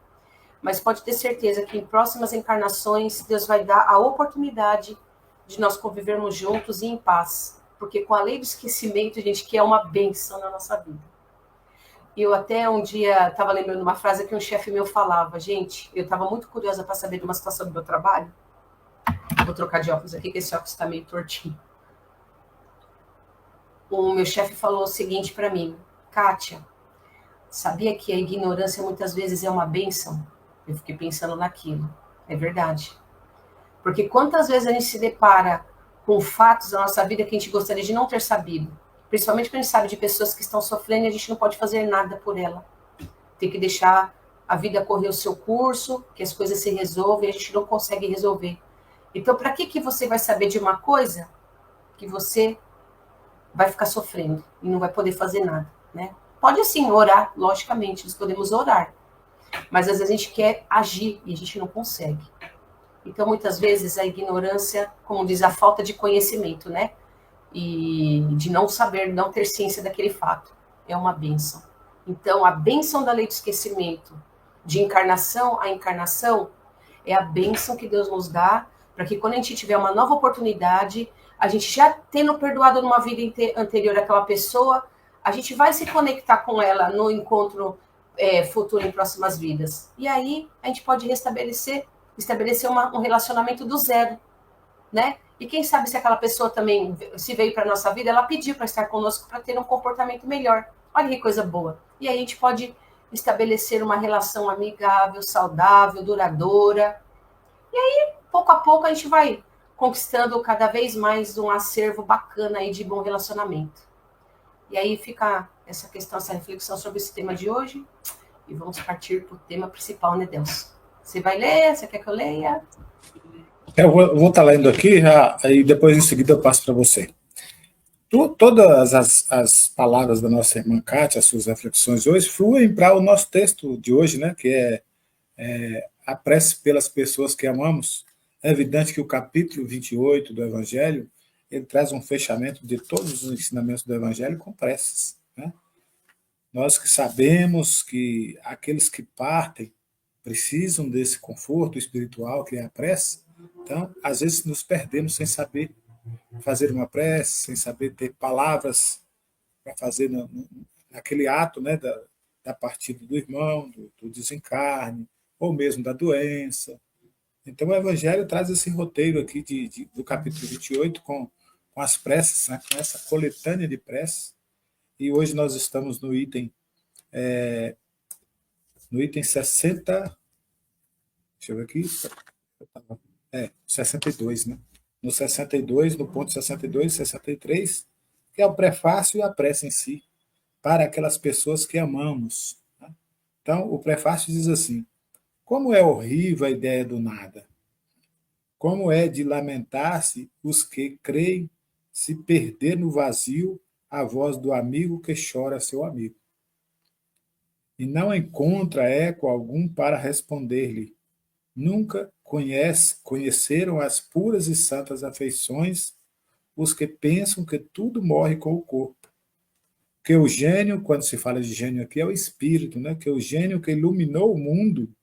mas pode ter certeza que em próximas encarnações, Deus vai dar a oportunidade de nós convivermos juntos e em paz, porque com a lei do esquecimento, a gente quer uma bênção na nossa vida. Eu até um dia estava lembrando uma frase que um chefe meu falava. Gente, eu estava muito curiosa para saber de uma situação do meu trabalho. Vou trocar de óculos aqui, que esse óculos está meio tortinho. O meu chefe falou o seguinte para mim: Kátia, sabia que a ignorância muitas vezes é uma bênção? Eu fiquei pensando naquilo. É verdade. Porque quantas vezes a gente se depara com fatos da nossa vida que a gente gostaria de não ter sabido? Principalmente quando a gente sabe de pessoas que estão sofrendo e a gente não pode fazer nada por ela. Tem que deixar a vida correr o seu curso, que as coisas se resolvem e a gente não consegue resolver. Então, para que você vai saber de uma coisa que você vai ficar sofrendo e não vai poder fazer nada, né? Pode, sim, orar, logicamente, nós podemos orar. Mas, às vezes, a gente quer agir e a gente não consegue. Então, muitas vezes, a ignorância, como diz, a falta de conhecimento, né? E de não saber, não ter ciência daquele fato, é uma bênção. Então, a bênção da lei do esquecimento, de encarnação a encarnação, é a bênção que Deus nos dá, para que quando a gente tiver uma nova oportunidade, a gente já tendo perdoado numa vida anterior aquela pessoa, a gente vai se conectar com ela no encontro futuro em próximas vidas. E aí a gente pode estabelecer um relacionamento do zero, né? E quem sabe se aquela pessoa também se veio para nossa vida, ela pediu para estar conosco para ter um comportamento melhor. Olha que coisa boa. E aí a gente pode estabelecer uma relação amigável, saudável, duradoura. E aí, pouco a pouco, a gente vai conquistando cada vez mais um acervo bacana aí de bom relacionamento. E aí fica essa questão, essa reflexão sobre esse tema de hoje. E vamos partir para o tema principal, né, Deus? Você vai ler? Você quer que eu leia? Eu vou estar lendo aqui, aí depois em seguida eu passo para você. Todas as palavras da nossa irmã Kátia, as suas reflexões hoje, fluem para o nosso texto de hoje, né, que é a prece pelas pessoas que amamos. É evidente que o capítulo 28 do Evangelho, ele traz um fechamento de todos os ensinamentos do Evangelho com preces, né? Nós que sabemos que aqueles que partem precisam desse conforto espiritual que é a prece, então, às vezes nos perdemos sem saber fazer uma prece, sem saber ter palavras para fazer naquele ato, né, da partida do irmão, do desencarne, ou mesmo da doença. Então, o Evangelho traz esse roteiro aqui do capítulo 28 com as preces, né, com essa coletânea de preces. E hoje nós estamos no item 60. Deixa eu ver aqui. 62, né? No 62, no ponto 62, 63, que é o prefácio e a prece em si, para aquelas pessoas que amamos. Né? Então, o prefácio diz assim: como é horrível a ideia do nada, como é de lamentar-se os que creem se perder no vazio a voz do amigo que chora seu amigo, e não encontra eco algum para responder-lhe. Nunca conheceram as puras e santas afeições os que pensam que tudo morre com o corpo. Que o gênio, quando se fala de gênio aqui, é o espírito, né? Que o gênio que iluminou o mundo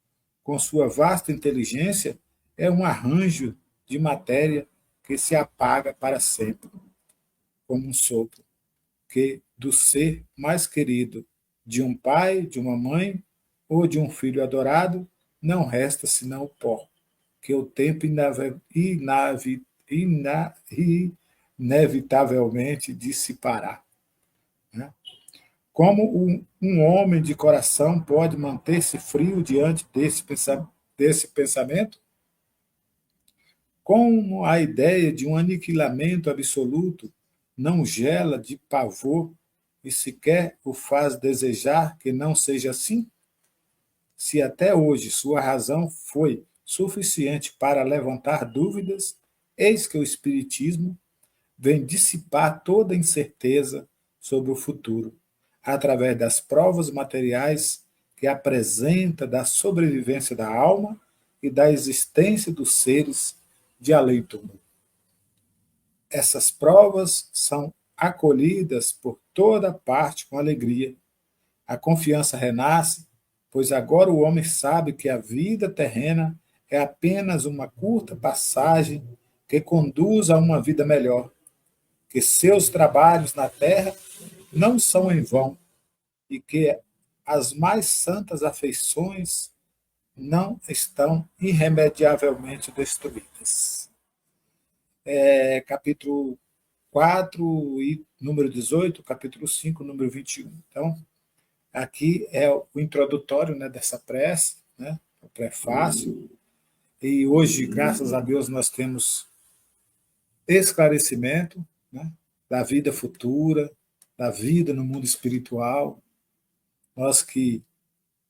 com sua vasta inteligência é um arranjo de matéria que se apaga para sempre, como um sopro, que do ser mais querido de um pai, de uma mãe ou de um filho adorado, não resta senão o pó, que o tempo inevitavelmente dissipará. Né? Como um homem de coração pode manter-se frio diante desse pensamento? Como a ideia de um aniquilamento absoluto não gela de pavor e sequer o faz desejar que não seja assim? Se até hoje sua razão foi suficiente para levantar dúvidas, eis que o Espiritismo vem dissipar toda incerteza sobre o futuro, através das provas materiais que apresenta da sobrevivência da alma e da existência dos seres de além-túmulo. Essas provas são acolhidas por toda parte com alegria. A confiança renasce, pois agora o homem sabe que a vida terrena é apenas uma curta passagem que conduz a uma vida melhor, que seus trabalhos na terra não são em vão e que as mais santas afeições não estão irremediavelmente destruídas. Capítulo 4, número 18, capítulo 5, número 21. Então, aqui é o introdutório, né, dessa prece, né, o prefácio. E hoje, graças a Deus, nós temos esclarecimento, né, da vida futura, da vida no mundo espiritual. Nós que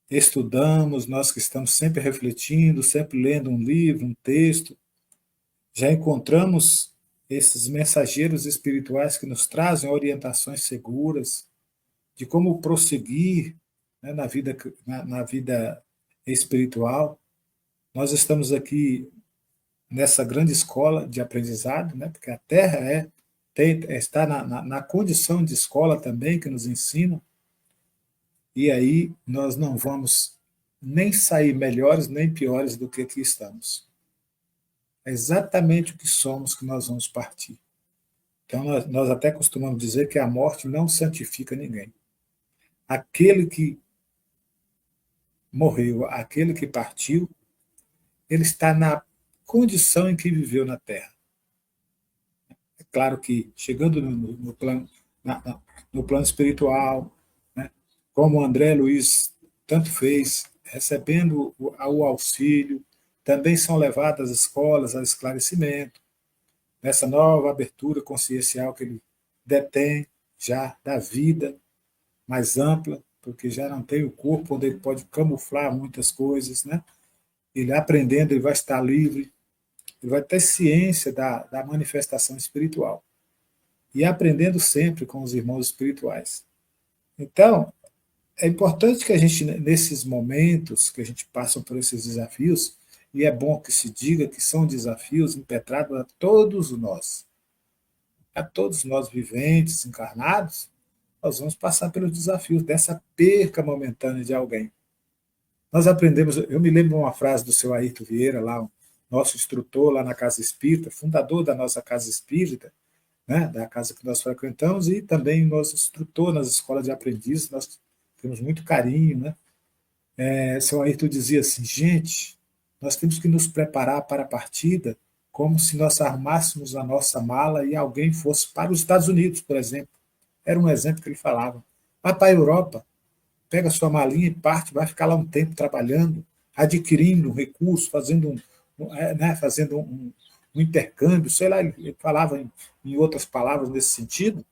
estudamos, nós que estamos sempre refletindo, sempre lendo um livro, um texto, já encontramos esses mensageiros espirituais que nos trazem orientações seguras de como prosseguir, né, na vida espiritual. Nós estamos aqui nessa grande escola de aprendizado, né, porque a Terra está na condição de escola também, que nos ensina, e aí nós não vamos nem sair melhores nem piores do que aqui estamos. É exatamente o que somos que nós vamos partir. Então, nós até costumamos dizer que a morte não santifica ninguém. Aquele que morreu, aquele que partiu, ele está na condição em que viveu na Terra. É claro que, chegando no plano, no plano espiritual, né, como o André Luiz tanto fez, recebendo o auxílio, também são levadas às escolas ao esclarecimento, nessa nova abertura consciencial que ele detém já da vida mais ampla, porque já não tem o corpo onde ele pode camuflar muitas coisas, né? Ele aprendendo, ele vai estar livre, ele vai ter ciência da manifestação espiritual e aprendendo sempre com os irmãos espirituais. Então, é importante que a gente, nesses momentos que a gente passa por esses desafios, e é bom que se diga que são desafios impetrados a todos nós viventes, encarnados, nós vamos passar pelos desafios dessa perca momentânea de alguém. Nós aprendemos, eu me lembro uma frase do seu Ayrton Vieira, lá, nosso instrutor lá na Casa Espírita, fundador da nossa Casa Espírita, né, da casa que nós frequentamos, e também nosso instrutor nas escolas de aprendizes, nós temos muito carinho, né? Seu Ayrton dizia assim, gente, nós temos que nos preparar para a partida como se nós armássemos a nossa mala e alguém fosse para os Estados Unidos, por exemplo. Era um exemplo que ele falava. Vai para a Europa, pega sua malinha e parte, vai ficar lá um tempo trabalhando, adquirindo recursos, fazendo um intercâmbio, sei lá, ele falava em outras palavras nesse sentido,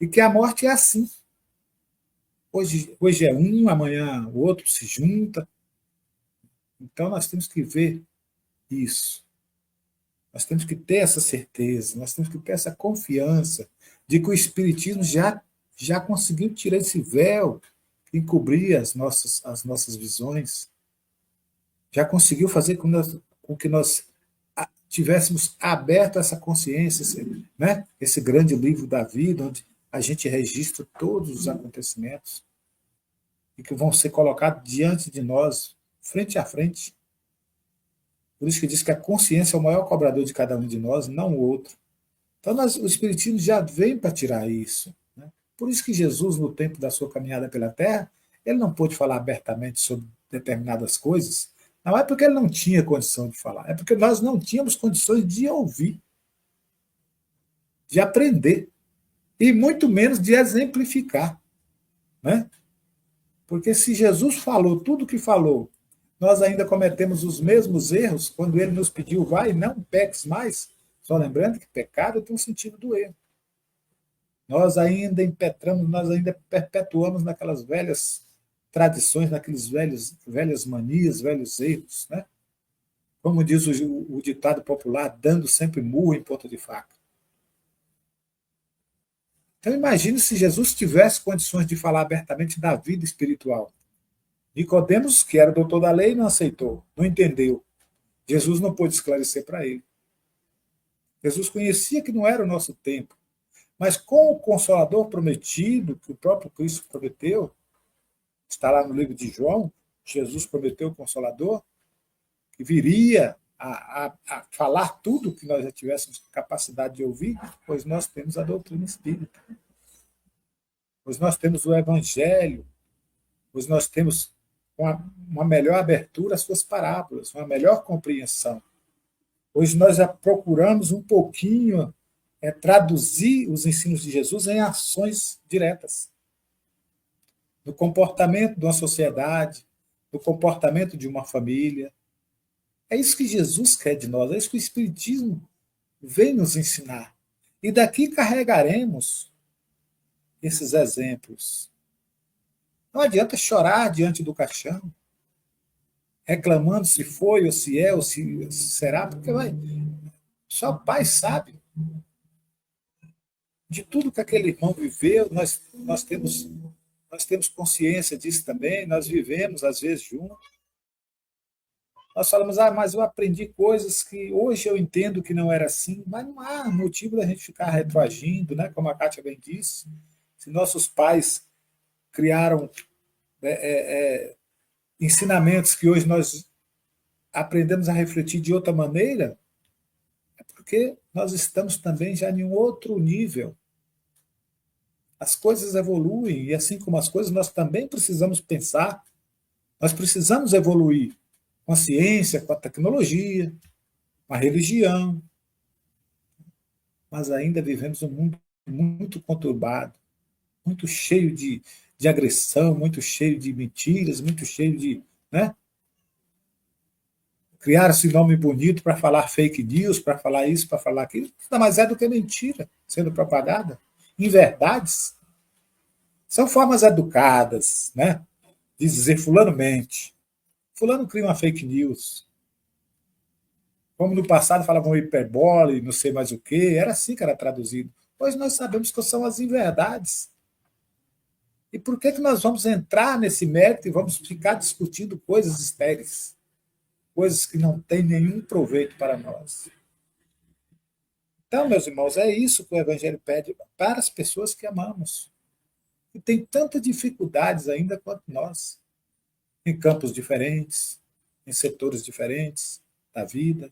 e que a morte é assim. Hoje é um, amanhã o outro se junta. Então nós temos que ver isso. Nós temos que ter essa certeza, nós temos que ter essa confiança de que o Espiritismo já conseguiu tirar esse véu que encobria as nossas visões, já conseguiu fazer com que nós tivéssemos aberto essa consciência, esse grande livro da vida, onde a gente registra todos os acontecimentos e que vão ser colocados diante de nós, frente a frente. Por isso que diz que a consciência é o maior cobrador de cada um de nós, não o outro. Então, o Espiritismo já vem para tirar isso. Né? Por isso que Jesus, no tempo da sua caminhada pela Terra, ele não pôde falar abertamente sobre determinadas coisas. Não é porque ele não tinha condição de falar, é porque nós não tínhamos condições de ouvir, de aprender, e muito menos de exemplificar. Né? Porque se Jesus falou tudo o que falou, nós ainda cometemos os mesmos erros quando ele nos pediu, vai, não peques mais, só lembrando que pecado tem um sentido do erro. Nós ainda impetramos, nós ainda perpetuamos naquelas velhas tradições, naqueles velhas manias, velhos erros, né? Como diz o ditado popular, dando sempre murro em ponta de faca. Então imagine se Jesus tivesse condições de falar abertamente da vida espiritual. Nicodemos, que era doutor da lei, não aceitou, não entendeu. Jesus não pôde esclarecer para ele. Jesus conhecia que não era o nosso tempo, mas com o Consolador prometido, que o próprio Cristo prometeu, está lá no livro de João, Jesus prometeu o Consolador, que viria a falar tudo o que nós já tivéssemos capacidade de ouvir, pois nós temos a doutrina espírita, pois nós temos o Evangelho, pois nós temos uma melhor abertura às suas parábolas, uma melhor compreensão. Hoje nós já procuramos um pouquinho traduzir os ensinos de Jesus em ações diretas. No comportamento de uma sociedade, no comportamento de uma família. É isso que Jesus quer de nós, é isso que o Espiritismo vem nos ensinar. E daqui carregaremos esses exemplos. Não adianta chorar diante do caixão, reclamando se foi, ou se é, ou se será, porque só o Pai sabe. De tudo que aquele irmão viveu, nós temos consciência disso também, nós vivemos, às vezes, juntos. Nós falamos, mas eu aprendi coisas que hoje eu entendo que não era assim, mas não há motivo da gente ficar retroagindo, né? Como a Kátia bem disse. Se nossos pais criaram ensinamentos que hoje nós aprendemos a refletir de outra maneira, é porque nós estamos também já em um outro nível. As coisas evoluem, e assim como as coisas, nós também precisamos pensar, nós precisamos evoluir com a ciência, com a tecnologia, com a religião, mas ainda vivemos um mundo muito conturbado, muito cheio de agressão, muito cheio de mentiras, muito cheio de... Né? Criar esse nome bonito para falar fake news, para falar isso, para falar aquilo, nada mais é do que mentira sendo propagada, inverdades. São formas educadas, né, de dizer fulano mente, fulano cria uma fake news. Como no passado falavam hiperbole, não sei mais o quê, era assim que era traduzido. Hoje nós sabemos que são as inverdades. E por que nós vamos entrar nesse mérito e vamos ficar discutindo coisas estéreis? Coisas que não têm nenhum proveito para nós. Então, meus irmãos, é isso que o Evangelho pede para as pessoas que amamos. E tem tantas dificuldades ainda quanto nós, em campos diferentes, em setores diferentes da vida.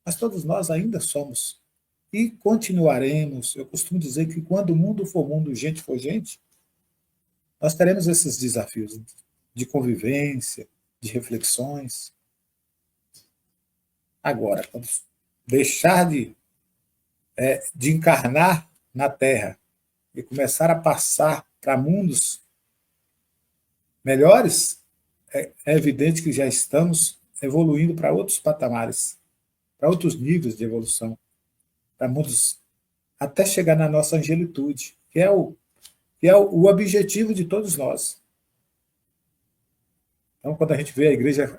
Mas todos nós ainda somos e continuaremos. Eu costumo dizer que quando o mundo for mundo, gente for gente, nós teremos esses desafios de convivência, de reflexões. Agora, quando deixar de encarnar na Terra e começar a passar para mundos melhores, é evidente que já estamos evoluindo para outros patamares, para outros níveis de evolução, para mundos até chegar na nossa angelitude, que é o objetivo de todos nós. Então, quando a gente vê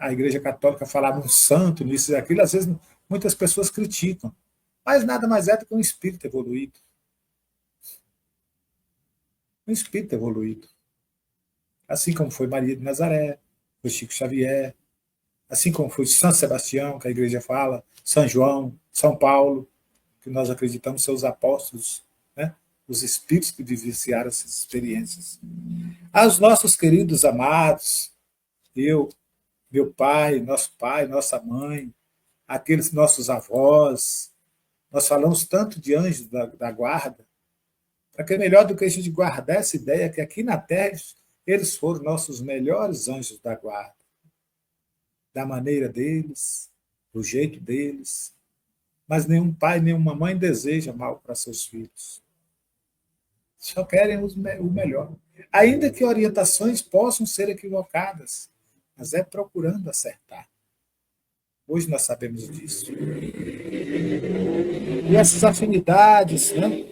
a igreja católica falar num santo, nisso e aquilo, às vezes muitas pessoas criticam, mas nada mais é do que um espírito evoluído. Um espírito evoluído. Assim como foi Maria de Nazaré, foi Chico Xavier, assim como foi São Sebastião, que a igreja fala, São João, São Paulo, que nós acreditamos ser os apóstolos, né? Os espíritos que vivenciaram essas experiências. Aos nossos queridos amados, meu pai, nossa mãe, aqueles nossos avós, nós falamos tanto de anjos da guarda, para que é melhor do que a gente guardar essa ideia que aqui na Terra eles foram nossos melhores anjos da guarda, da maneira deles, do jeito deles, mas nenhum pai, nenhuma mãe deseja mal para seus filhos. Só querem o melhor. Ainda que orientações possam ser equivocadas, mas é procurando acertar. Hoje nós sabemos disso. E essas afinidades, né?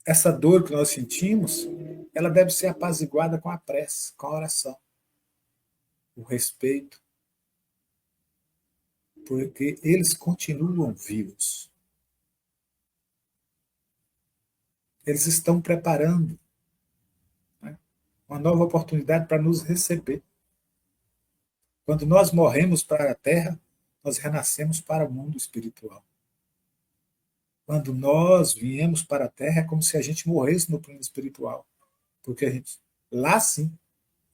Essa dor que nós sentimos, ela deve ser apaziguada com a prece, com a oração, o respeito, porque eles continuam vivos. Eles estão preparando, né, uma nova oportunidade para nos receber. Quando nós morremos para a Terra, nós renascemos para o mundo espiritual. Quando nós viemos para a Terra, é como se a gente morresse no plano espiritual. Porque a gente, lá sim,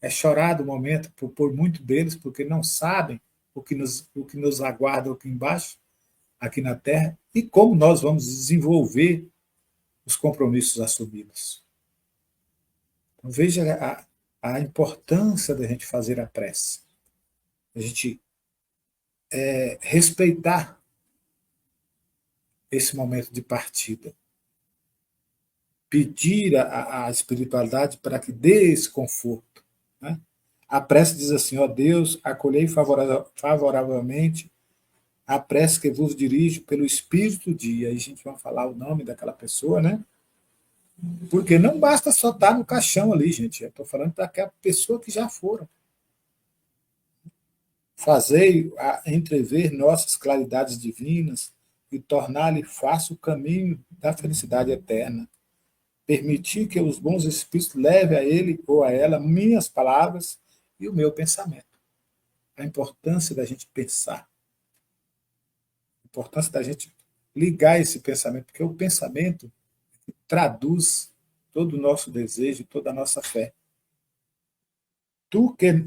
é chorado o momento por muitos deles, porque não sabem o que nos aguarda aqui embaixo, aqui na Terra, e como nós vamos desenvolver os compromissos assumidos. Então, veja a importância da gente fazer a prece. A gente respeitar esse momento de partida. Pedir a espiritualidade para que dê esse conforto. Né? A prece diz assim, ó Deus, acolhei favoravelmente a prece que vos dirijo pelo Espírito de... Aí a gente vai falar o nome daquela pessoa, né? Porque não basta só estar no caixão ali, gente. Eu estou falando para aquela pessoa que já foram. Fazei entrever nossas claridades divinas e tornar-lhe fácil o caminho da felicidade eterna. Permitir que os bons espíritos levem a ele ou a ela minhas palavras e o meu pensamento. A importância da gente pensar. A importância da gente ligar esse pensamento, porque o pensamento traduz todo o nosso desejo, toda a nossa fé. Tu que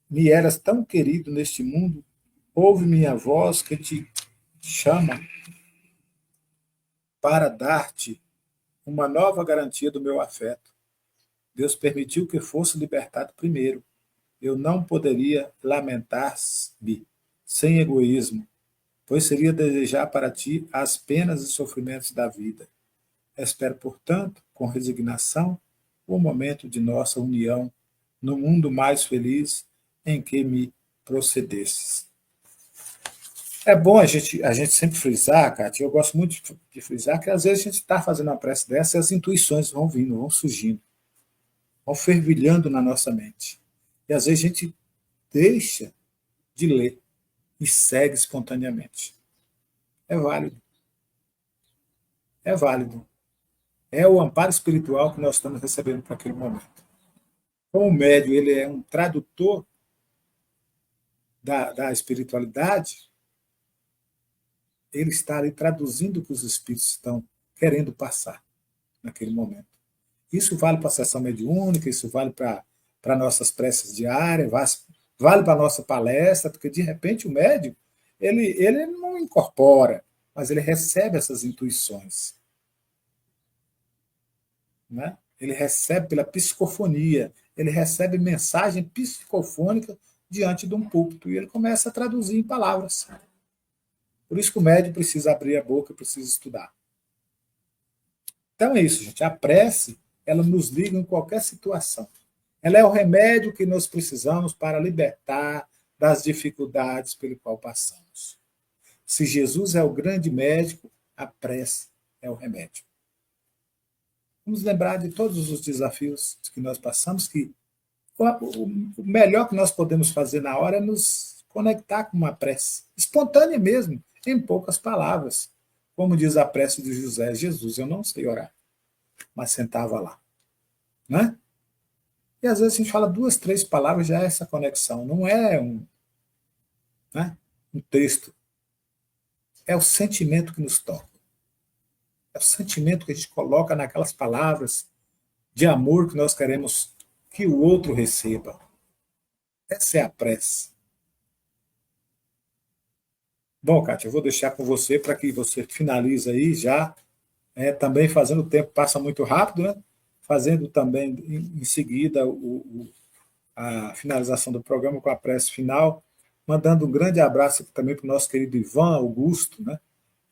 me eras tão querido neste mundo, ouve minha voz que te chama para dar-te uma nova garantia do meu afeto. Deus permitiu que fosse libertado primeiro. Eu não poderia lamentar-me sem egoísmo, pois seria desejar para ti as penas e sofrimentos da vida. Espero, portanto, com resignação, o momento de nossa união no mundo mais feliz em que me procedesses. É bom a gente sempre frisar, Cátia, eu gosto muito de frisar que às vezes a gente está fazendo uma prece dessa e as intuições vão vindo, vão surgindo, vão fervilhando na nossa mente. E às vezes a gente deixa de ler e segue espontaneamente. É válido. É válido. É o amparo espiritual que nós estamos recebendo para aquele momento. Como o médium ele é um tradutor da espiritualidade, ele está ali traduzindo o que os espíritos estão querendo passar naquele momento. Isso vale para a sessão mediúnica, isso vale para nossas preces diárias, vale para a nossa palestra, porque de repente o médium ele não incorpora, mas ele recebe essas intuições. Né? Ele recebe pela psicofonia, ele recebe mensagem psicofônica diante de um púlpito e ele começa a traduzir em palavras. Por isso que o médium precisa abrir a boca, precisa estudar. Então é isso, gente. A prece, ela nos liga em qualquer situação. Ela é o remédio que nós precisamos para libertar das dificuldades pelo qual passamos. Se Jesus é o grande médico, a prece é o remédio. Vamos lembrar de todos os desafios que nós passamos, que o melhor que nós podemos fazer na hora é nos conectar com uma prece, espontânea mesmo, em poucas palavras. Como diz a prece de José, Jesus, eu não sei orar, mas sentava lá. Né? E às vezes a gente fala 2, 3 palavras, já é essa conexão. Não é um texto. É o sentimento que nos toca. É o sentimento que a gente coloca naquelas palavras de amor que nós queremos que o outro receba. Essa é a prece. Bom, Kátia, eu vou deixar com você para que você finalize aí já, também fazendo o tempo passa muito rápido, né? Fazendo também em seguida a finalização do programa com a prece final, mandando um grande abraço também para o nosso querido Ivan Augusto, né?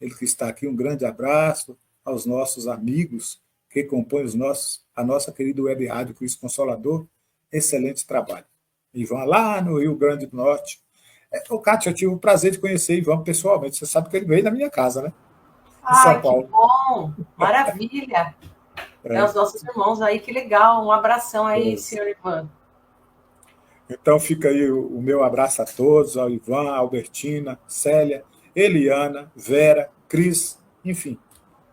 Ele que está aqui, um grande abraço aos nossos amigos que compõem a nossa querida Web Rádio Cristo Consolador. Excelente trabalho. Ivan, lá no Rio Grande do Norte. Cátia, eu tive o prazer de conhecer Ivan pessoalmente. Você sabe que ele veio na minha casa, né? Em São Paulo. Que bom! Maravilha! Os nossos irmãos aí, que legal. Um abração aí, senhor Ivan. Então fica aí o meu abraço a todos, ao Ivan, a Albertina, Célia, Eliana, Vera, Cris, enfim.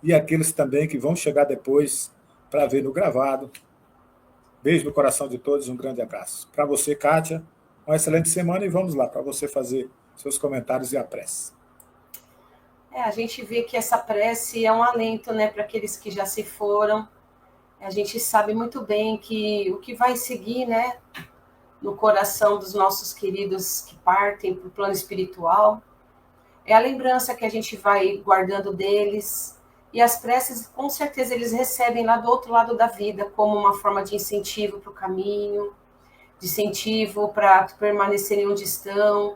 E aqueles também que vão chegar depois para ver no gravado. Beijo no coração de todos, um grande abraço. Para você, Kátia, uma excelente semana e vamos lá, para você fazer seus comentários e a prece. A gente vê que essa prece é um alento, né, para aqueles que já se foram. A gente sabe muito bem que o que vai seguir, né, no coração dos nossos queridos que partem para o plano espiritual é a lembrança que a gente vai guardando deles. E as preces, com certeza, eles recebem lá do outro lado da vida, como uma forma de incentivo para o caminho, de incentivo para permanecerem onde estão,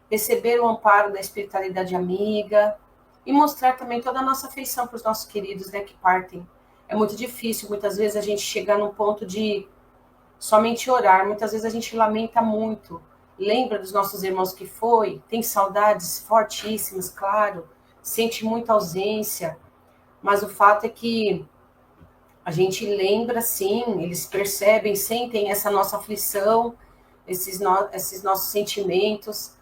receber o amparo da espiritualidade amiga e mostrar também toda a nossa afeição para os nossos queridos, né, que partem. É muito difícil, muitas vezes, a gente chegar num ponto de somente orar. Muitas vezes a gente lamenta muito, lembra dos nossos irmãos que foi, tem saudades fortíssimas, claro, sente muita ausência, mas o fato é que a gente lembra, sim, eles percebem, sentem essa nossa aflição, esses nossos sentimentos,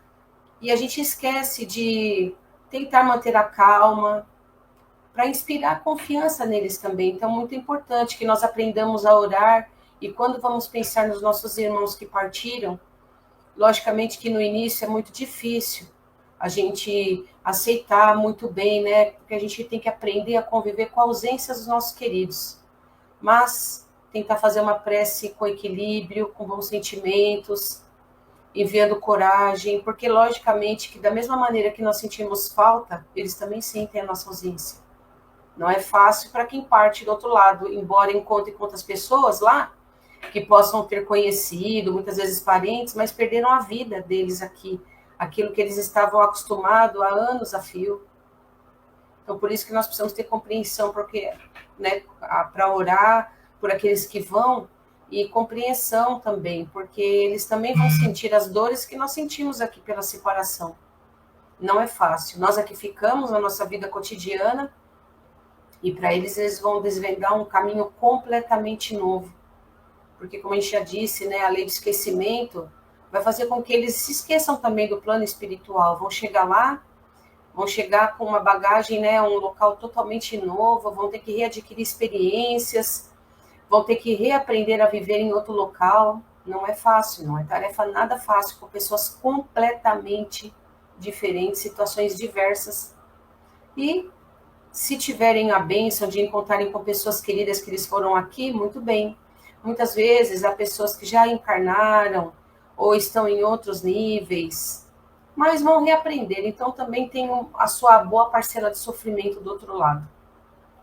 e a gente esquece de tentar manter a calma, para inspirar confiança neles também. Então, muito importante que nós aprendamos a orar, e quando vamos pensar nos nossos irmãos que partiram, logicamente que no início é muito difícil a gente aceitar muito bem, né? Porque a gente tem que aprender a conviver com a ausência dos nossos queridos. Mas tentar fazer uma prece com equilíbrio, com bons sentimentos, enviando coragem, porque logicamente que da mesma maneira que nós sentimos falta, eles também sentem a nossa ausência. Não é fácil para quem parte do outro lado, embora encontre com outras pessoas lá, que possam ter conhecido, muitas vezes parentes, mas perderam a vida deles aqui, aquilo que eles estavam acostumados há anos a fio. Então, por isso que nós precisamos ter compreensão, porque, né, para orar por aqueles que vão, e compreensão também, porque eles também vão sentir as dores que nós sentimos aqui pela separação. Não é fácil. Nós aqui ficamos na nossa vida cotidiana, e para eles vão desvendar um caminho completamente novo. Porque, como a gente já disse, né, a lei do esquecimento vai fazer com que eles se esqueçam também do plano espiritual. Vão chegar lá, vão chegar com uma bagagem, né, um local totalmente novo, vão ter que readquirir experiências, vão ter que reaprender a viver em outro local. Não é fácil, não é tarefa nada fácil, com pessoas completamente diferentes, situações diversas. E se tiverem a bênção de encontrarem com pessoas queridas que eles foram aqui, muito bem. Muitas vezes há pessoas que já encarnaram ou estão em outros níveis, mas vão reaprender. Então também tem a sua boa parcela de sofrimento do outro lado.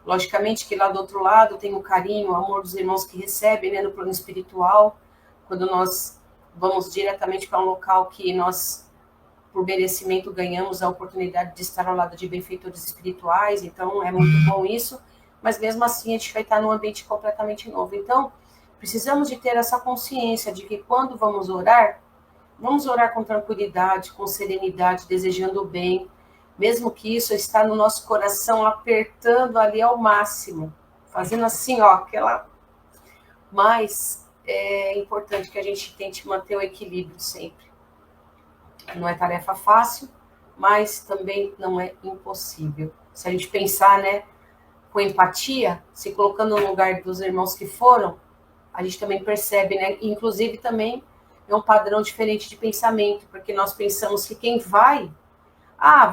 Logicamente que lá do outro lado tem o carinho, o amor dos irmãos que recebem, né, no plano espiritual, quando nós vamos diretamente para um local que nós, por merecimento, ganhamos a oportunidade de estar ao lado de benfeitores espirituais, então é muito bom isso, mas mesmo assim a gente vai estar num ambiente completamente novo. Então, precisamos de ter essa consciência de que quando vamos orar com tranquilidade, com serenidade, desejando o bem, mesmo que isso está no nosso coração apertando ali ao máximo, fazendo assim, ó, aquela... Mas é importante que a gente tente manter o equilíbrio sempre. Não é tarefa fácil, mas também não é impossível. Se a gente pensar, né, com empatia, se colocando no lugar dos irmãos que foram, a gente também percebe, né? Inclusive também é um padrão diferente de pensamento, porque nós pensamos que quem vai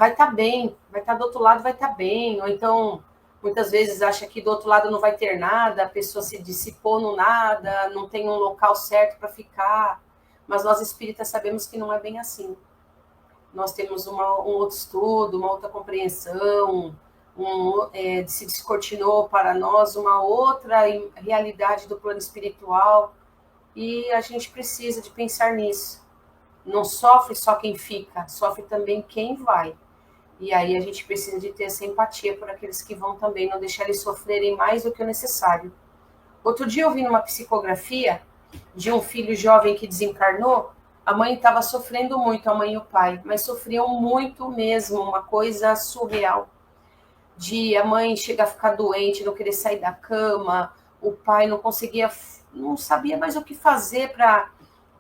estar bem, vai estar do outro lado, vai estar bem, ou então muitas vezes acha que do outro lado não vai ter nada, a pessoa se dissipou no nada, não tem um local certo para ficar, mas nós espíritas sabemos que não é bem assim. Nós temos um outro estudo, uma outra compreensão, se descortinou para nós uma outra realidade do plano espiritual, e a gente precisa de pensar nisso. Não sofre só quem fica, sofre também quem vai. E aí a gente precisa de ter essa empatia por aqueles que vão também, não deixar eles sofrerem mais do que o necessário. Outro dia eu vi numa psicografia de um filho jovem que desencarnou, a mãe estava sofrendo muito, a mãe e o pai, mas sofriam muito mesmo, uma coisa surreal. De a mãe chegar a ficar doente, não querer sair da cama, o pai não sabia mais o que fazer para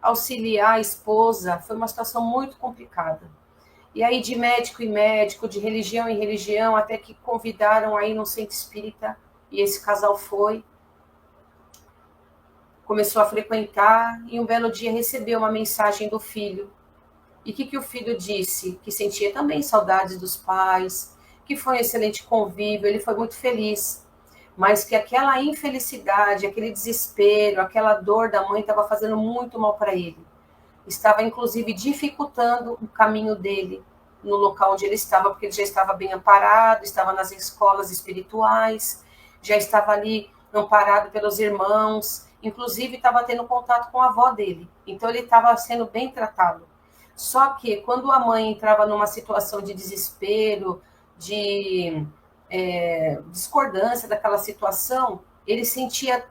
auxiliar a esposa. Foi uma situação muito complicada. E aí de médico em médico, de religião em religião, até que convidaram aí no centro espírita, e esse casal foi, começou a frequentar, e um belo dia recebeu uma mensagem do filho. E o que o filho disse? Que sentia também saudades dos pais, que foi um excelente convívio, ele foi muito feliz, mas que aquela infelicidade, aquele desespero, aquela dor da mãe estava fazendo muito mal para ele. Estava, inclusive, dificultando o caminho dele no local onde ele estava, porque ele já estava bem amparado, estava nas escolas espirituais, já estava ali amparado pelos irmãos, inclusive estava tendo contato com a avó dele. Então, ele estava sendo bem tratado. Só que, quando a mãe entrava numa situação de desespero, de discordância daquela situação, ele sentia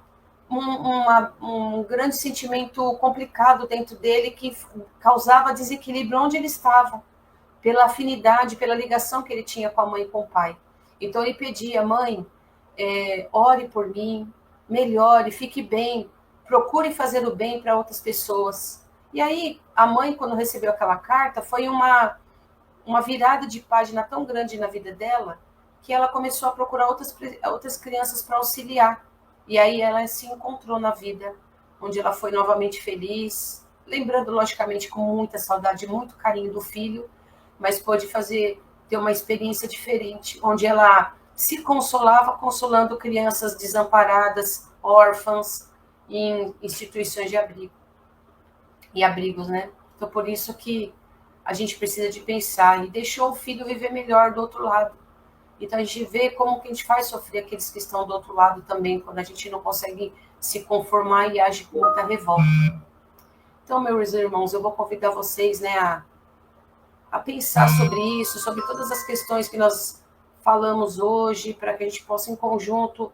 um grande sentimento complicado dentro dele que causava desequilíbrio onde ele estava, pela afinidade, pela ligação que ele tinha com a mãe e com o pai. Então ele pedia: mãe, ore por mim, melhore, fique bem, procure fazer o bem para outras pessoas. E aí a mãe, quando recebeu aquela carta, foi uma virada de página tão grande na vida dela, que ela começou a procurar outras crianças para auxiliar. E aí ela se encontrou na vida, onde ela foi novamente feliz, lembrando, logicamente, com muita saudade, muito carinho do filho, mas pôde ter uma experiência diferente, onde ela se consolava, consolando crianças desamparadas, órfãs, em instituições de abrigo. E abrigos, né? Então, por isso que a gente precisa de pensar, e deixou o filho viver melhor do outro lado. Então, a gente vê como que a gente faz sofrer aqueles que estão do outro lado também, quando a gente não consegue se conformar e age com muita revolta. Então, meus irmãos, eu vou convidar vocês, né, a pensar sobre isso, sobre todas as questões que nós falamos hoje, para que a gente possa, em conjunto,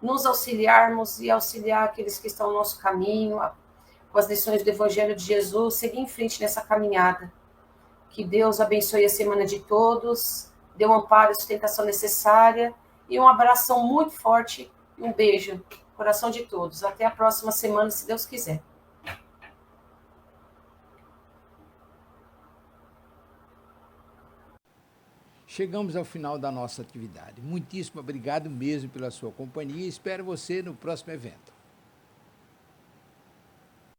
nos auxiliarmos e auxiliar aqueles que estão no nosso caminho, com as lições do Evangelho de Jesus, seguir em frente nessa caminhada. Que Deus abençoe a semana de todos, dê um amparo e sustentação necessária, e um abração muito forte e um beijo no coração de todos. Até a próxima semana, se Deus quiser. Chegamos ao final da nossa atividade. Muitíssimo obrigado mesmo pela sua companhia e espero você no próximo evento.